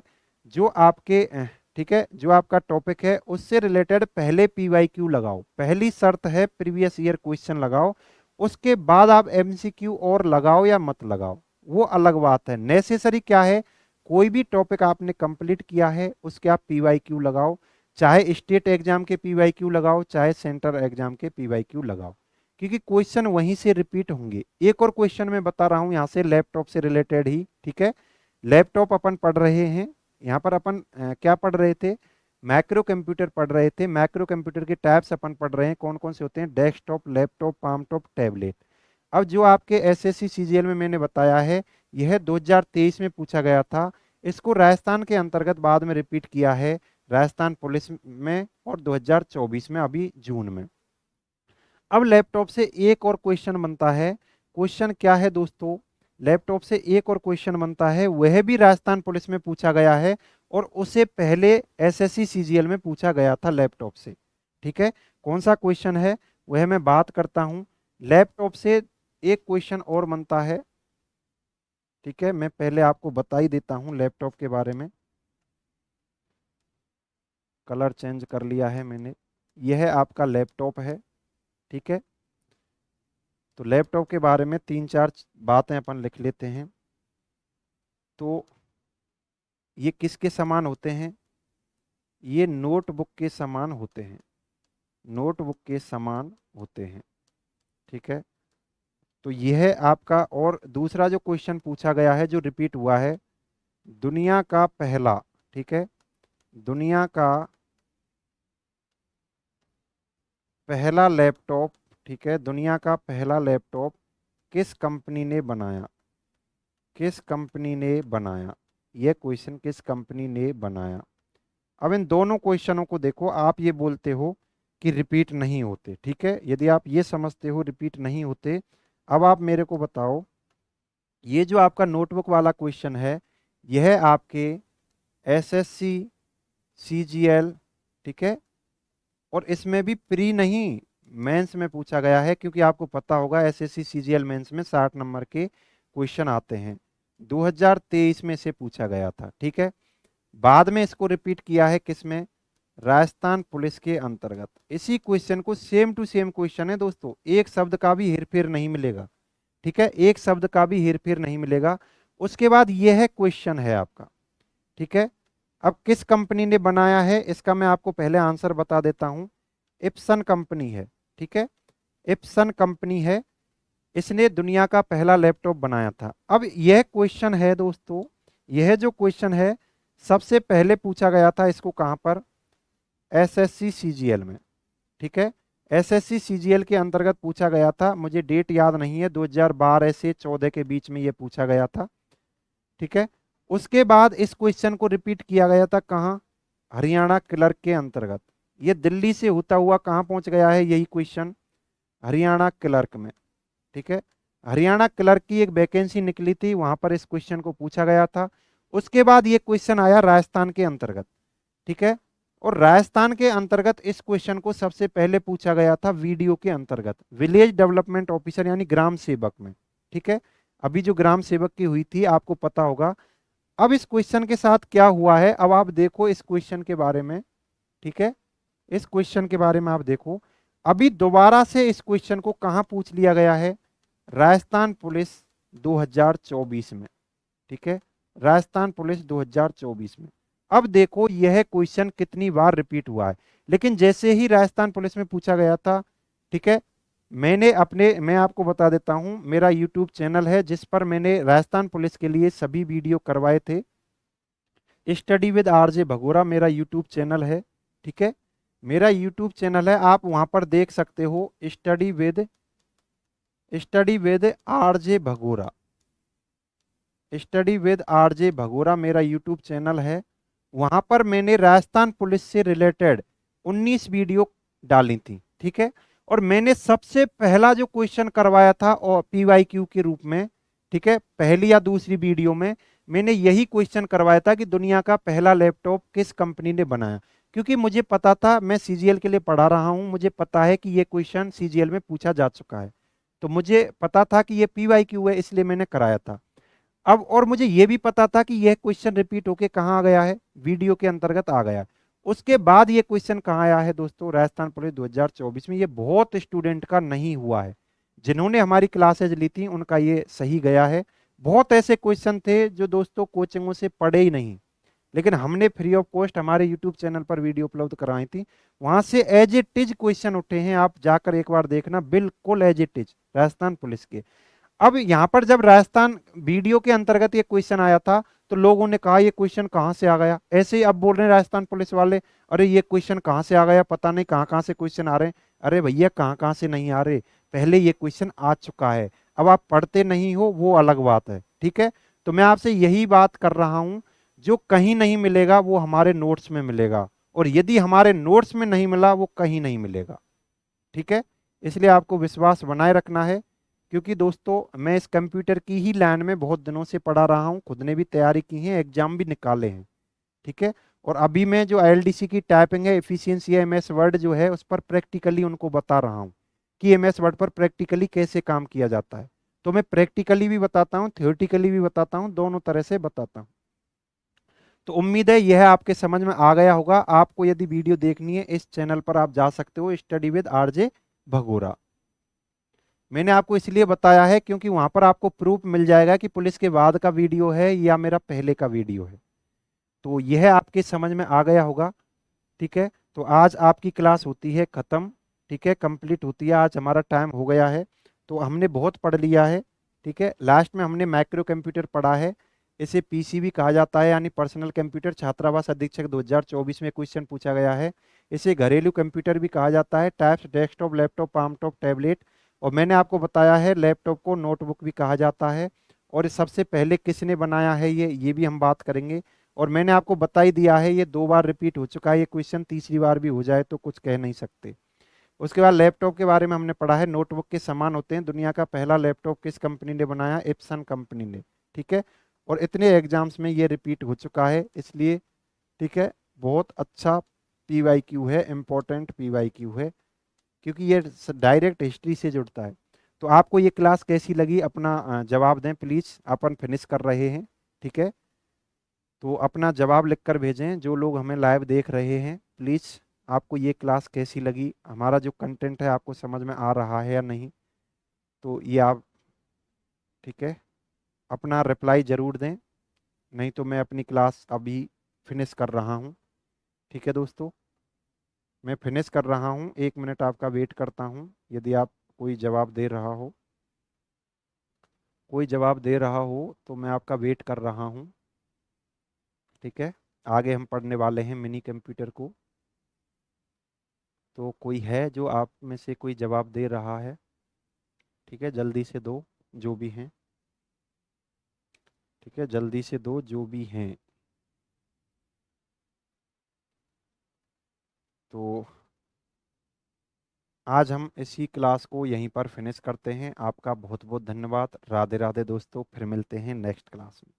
जो आपके ठीक है, जो आपका टॉपिक है उससे रिलेटेड पहले पीवाईक्यू लगाओ, पहली शर्त है प्रीवियस ईयर क्वेश्चन लगाओ। उसके बाद आप एमसीक्यू और लगाओ या मत लगाओ, वो अलग बात है। नेसेसरी क्या है, कोई भी टॉपिक आपने कंप्लीट किया है उसके आप पीवाईक्यू लगाओ, चाहे स्टेट एग्जाम के पीवाईक्यू लगाओ चाहे सेंटर एग्जाम के पीवाईक्यू लगाओ, क्योंकि क्वेश्चन वहीं से रिपीट होंगे। एक और क्वेश्चन मैं बता रहा हूं यहाँ से लैपटॉप से रिलेटेड ही, ठीक है। लैपटॉप अपन पढ़ रहे हैं, यहाँ पर अपन क्या पढ़ रहे थे, मैक्रो कंप्यूटर पढ़ रहे थे। मैक्रो कंप्यूटर के टाइप्स अपन पढ़ रहे हैं, कौन कौन से होते हैं, desktop, laptop, palm top, tablet. अब जो आपके एसएससी सीजीएल में मैंने बताया है, यह 2023 में पूछा गया था। इसको राजस्थान के अंतर्गत बाद में रिपीट किया है, राजस्थान पुलिस में, और 2024 में अभी जून में। अब लैपटॉप से एक और क्वेश्चन बनता है। क्वेश्चन क्या है दोस्तों, लैपटॉप से एक और क्वेश्चन बनता है, वह भी राजस्थान पुलिस में पूछा गया है, और उसे पहले एसएससी सीजीएल में पूछा गया था लैपटॉप से, ठीक है। कौन सा क्वेश्चन है वह मैं बात करता हूं। लैपटॉप से एक क्वेश्चन और बनता है, ठीक है। मैं पहले आपको बता ही देता हूं लैपटॉप के बारे में। कलर चेंज कर लिया है मैंने। यह आपका लैपटॉप है, ठीक है। तो लैपटॉप के बारे में तीन चार बातें अपन लिख लेते हैं। तो ये किसके समान होते हैं, ये नोटबुक के समान होते हैं, नोटबुक के समान होते हैं, ठीक है। तो यह आपका, और दूसरा जो क्वेश्चन पूछा गया है जो रिपीट हुआ है, दुनिया का पहला, ठीक है, दुनिया का पहला लैपटॉप, ठीक है, दुनिया का पहला लैपटॉप किस कंपनी ने बनाया, किस कंपनी ने बनाया, यह क्वेश्चन किस कंपनी ने बनाया। अब इन दोनों क्वेश्चनों को देखो, आप ये बोलते हो कि रिपीट नहीं होते, ठीक है। यदि आप ये समझते हो रिपीट नहीं होते, अब आप मेरे को बताओ, ये जो आपका नोटबुक वाला क्वेश्चन है, यह आपके एसएससी सीजीएल, ठीक है, और इसमें भी प्री नहीं, मेंस में पूछा गया है। क्योंकि आपको पता होगा एसएससी सीजीएल मेंस में 60 नंबर के क्वेश्चन आते हैं, 2023 में से पूछा गया था, ठीक है। बाद में इसको रिपीट किया है किसमें, राजस्थान पुलिस के अंतर्गत। इसी क्वेश्चन को सेम टू सेम क्वेश्चन है दोस्तों, एक शब्द का भी हेरफेर नहीं मिलेगा, ठीक है, एक शब्द का भी हेरफेर नहीं मिलेगा। उसके बाद यह क्वेश्चन है आपका, ठीक है। अब किस कंपनी ने बनाया है, इसका मैं आपको पहले आंसर बता देता हूं। इप्सन कंपनी है, ठीक है, इप्सन कंपनी है, इसने दुनिया का पहला लैपटॉप बनाया था। अब यह क्वेश्चन है दोस्तों, यह जो क्वेश्चन है सबसे पहले पूछा गया था, इसको कहां पर, एसएससी सीजीएल में, ठीक है। एसएससी सीजीएल के अंतर्गत पूछा गया था, मुझे डेट याद नहीं है, 2012 से 14 के बीच में यह पूछा गया था, ठीक है। उसके बाद इस क्वेश्चन को रिपीट किया गया था कहाँ, हरियाणा क्लर्क के अंतर्गत। ये दिल्ली से होता हुआ कहाँ पहुंच गया है यही क्वेश्चन, हरियाणा क्लर्क में, ठीक है। हरियाणा क्लर्क की एक वैकेंसी निकली थी, वहां पर इस क्वेश्चन को पूछा गया था। उसके बाद ये क्वेश्चन आया राजस्थान के अंतर्गत, ठीक है। और राजस्थान के अंतर्गत इस क्वेश्चन को सबसे पहले पूछा गया था वीडियो के अंतर्गत, विलेज डेवलपमेंट ऑफिसर यानी ग्राम सेवक में, ठीक है। अभी जो ग्राम सेवक की हुई थी आपको पता होगा। अब इस क्वेश्चन के साथ क्या हुआ है, अब आप देखो इस क्वेश्चन के बारे में, ठीक है, इस क्वेश्चन के बारे में आप देखो। अभी दोबारा से इस क्वेश्चन को कहां पूछ लिया गया है, राजस्थान पुलिस 2024 में, ठीक है, राजस्थान पुलिस 2024 में। अब देखो यह क्वेश्चन कितनी बार रिपीट हुआ है, लेकिन जैसे ही राजस्थान पुलिस में पूछा गया था, ठीक है, मैं आपको बता देता हूं, मेरा यूट्यूब चैनल है जिस पर मैंने राजस्थान पुलिस के लिए सभी वीडियो करवाए थे। स्टडी विद आरजे भगोरा मेरा यूट्यूब चैनल है, ठीक है, मेरा यूट्यूब चैनल है, आप वहां पर देख सकते हो, study with RJ Bhagora, study with RJ Bhagora मेरा यूट्यूब चैनल है। वहां पर मैंने राजस्थान पुलिस से रिलेटेड 19 वीडियो डाली थी, ठीक है। और मैंने सबसे पहला जो क्वेश्चन करवाया था और पीवाईक्यू के रूप में, ठीक है, पहली या दूसरी वीडियो में मैंने यही क्वेश्चन करवाया था कि दुनिया का पहला लैपटॉप किस कंपनी ने बनाया। क्योंकि मुझे पता था, मैं सीजीएल के लिए पढ़ा रहा हूं, मुझे पता है कि यह क्वेश्चन सीजीएल में पूछा जा चुका है, तो मुझे पता था कि यह पीवाईक्यू है, इसलिए मैंने कराया था। अब और मुझे यह भी पता था कि यह क्वेश्चन रिपीट होके कहाँ आ गया है, वीडियो के अंतर्गत आ गया। उसके बाद ये क्वेश्चन कहाँ आया है दोस्तों, राजस्थान पुलिस 2024 में। ये बहुत स्टूडेंट का नहीं हुआ है, जिन्होंने हमारी क्लासेज ली थी उनका ये सही गया है। बहुत ऐसे क्वेश्चन थे जो दोस्तों कोचिंगों से पढ़े ही नहीं, लेकिन हमने फ्री ऑफ कॉस्ट हमारे यूट्यूब चैनल पर वीडियो उपलब्ध कराई थी, वहां से एज इट इज क्वेश्चन उठे हैं, आप जाकर एक बार देखना, बिल्कुल as it is Rajasthan police के। अब यहाँ पर जब राजस्थान वीडियो के अंतर्गत ये क्वेश्चन आया था, तो लोगों ने कहा ये क्वेश्चन कहाँ से आ गया, ऐसे ही अब बोल रहे हैं राजस्थान पुलिस वाले, अरे ये क्वेश्चन कहाँ से आ गया, पता नहीं कहाँ कहाँ से क्वेश्चन आ रहे हैं। अरे भैया कहाँ कहाँ से नहीं आ रहे, पहले ये क्वेश्चन आ चुका है, अब आप पढ़ते नहीं हो वो अलग बात है, ठीक है। तो मैं आपसे यही बात कर रहा हूं, जो कहीं नहीं मिलेगा वो हमारे नोट्स में मिलेगा, और यदि हमारे नोट्स में नहीं मिला वो कहीं नहीं मिलेगा, ठीक है। इसलिए आपको विश्वास बनाए रखना है, क्योंकि दोस्तों मैं इस कंप्यूटर की ही लाइन में बहुत दिनों से पढ़ा रहा हूँ, खुद ने भी तैयारी की है, एग्जाम भी निकाले हैं, ठीक है। और अभी मैं जो आईएलटीसी की टाइपिंग है, एफिशिएंसी है, एमएस वर्ड जो है उस पर प्रैक्टिकली उनको बता रहा हूँ कि एमएस वर्ड पर प्रैक्टिकली कैसे काम किया जाता है। तो मैं प्रैक्टिकली भी बताता हूँ, थ्योरेटिकली भी बताता हूँ, दोनों तरह से बताता हूँ। तो उम्मीद है यह आपके समझ में आ गया होगा। आपको यदि वीडियो देखनी है, इस चैनल पर आप जा सकते हो, स्टडी विद आरजे भगोरा। मैंने आपको इसलिए बताया है क्योंकि वहां पर आपको प्रूफ मिल जाएगा कि पुलिस के बाद का वीडियो है या मेरा पहले का वीडियो है। तो यह आपके समझ में आ गया होगा, ठीक है। तो आज आपकी क्लास होती है खत्म, ठीक है, कंप्लीट होती है, आज हमारा टाइम हो गया है। तो हमने बहुत पढ़ लिया है, ठीक है। लास्ट में हमने माइक्रो कंप्यूटर पढ़ा है, इसे पीसीबी कहा जाता है, यानी पर्सनल कंप्यूटर, छात्रावास अधीक्षक 2024 में क्वेश्चन पूछा गया है। इसे घरेलू कंप्यूटर भी कहा जाता है, types desktop, laptop, palmtop, tablet. और मैंने आपको बताया है लैपटॉप को नोटबुक भी कहा जाता है, और सबसे पहले किसने बनाया है ये भी हम बात करेंगे। और मैंने आपको बता ही दिया है, ये 2 बार रिपीट हो चुका है ये क्वेश्चन, तीसरी बार भी हो जाए तो कुछ कह नहीं सकते। उसके बाद लैपटॉप के बारे में हमने पढ़ा है, नोटबुक के समान होते हैं, दुनिया का पहला लैपटॉप किस कंपनी ने बनाया, एप्सन कंपनी ने, ठीक है। और इतने एग्जाम्स में ये रिपीट हो चुका है, इसलिए ठीक है, बहुत अच्छा पीवाईक्यू है, इंपॉर्टेंट पीवाईक्यू है, क्योंकि ये डायरेक्ट हिस्ट्री से जुड़ता है। तो आपको ये क्लास कैसी लगी, अपना जवाब दें प्लीज़, अपन फिनिश कर रहे हैं, ठीक है। तो अपना जवाब लिखकर भेजें, जो लोग हमें लाइव देख रहे हैं प्लीज़। आपको ये क्लास कैसी लगी, हमारा जो कंटेंट है आपको समझ में आ रहा है या नहीं, तो ये आप, ठीक है, अपना रिप्लाई ज़रूर दें, नहीं तो मैं अपनी क्लास अभी फिनिश कर रहा हूँ, ठीक है दोस्तों। मैं फिनिश कर रहा हूँ, 1 मिनट आपका वेट करता हूँ, यदि आप कोई जवाब दे रहा हो, कोई जवाब दे रहा हो तो मैं आपका वेट कर रहा हूँ, ठीक है। आगे हम पढ़ने वाले हैं मिनी कंप्यूटर को। तो कोई है जो आप में से कोई जवाब दे रहा है, ठीक है, जल्दी से दो, जो भी हैं, ठीक है, जल्दी से दो जो भी हैं। तो आज हम इसी क्लास को यहीं पर फिनिश करते हैं। आपका बहुत बहुत धन्यवाद, राधे राधे दोस्तों, फिर मिलते हैं नेक्स्ट क्लास में।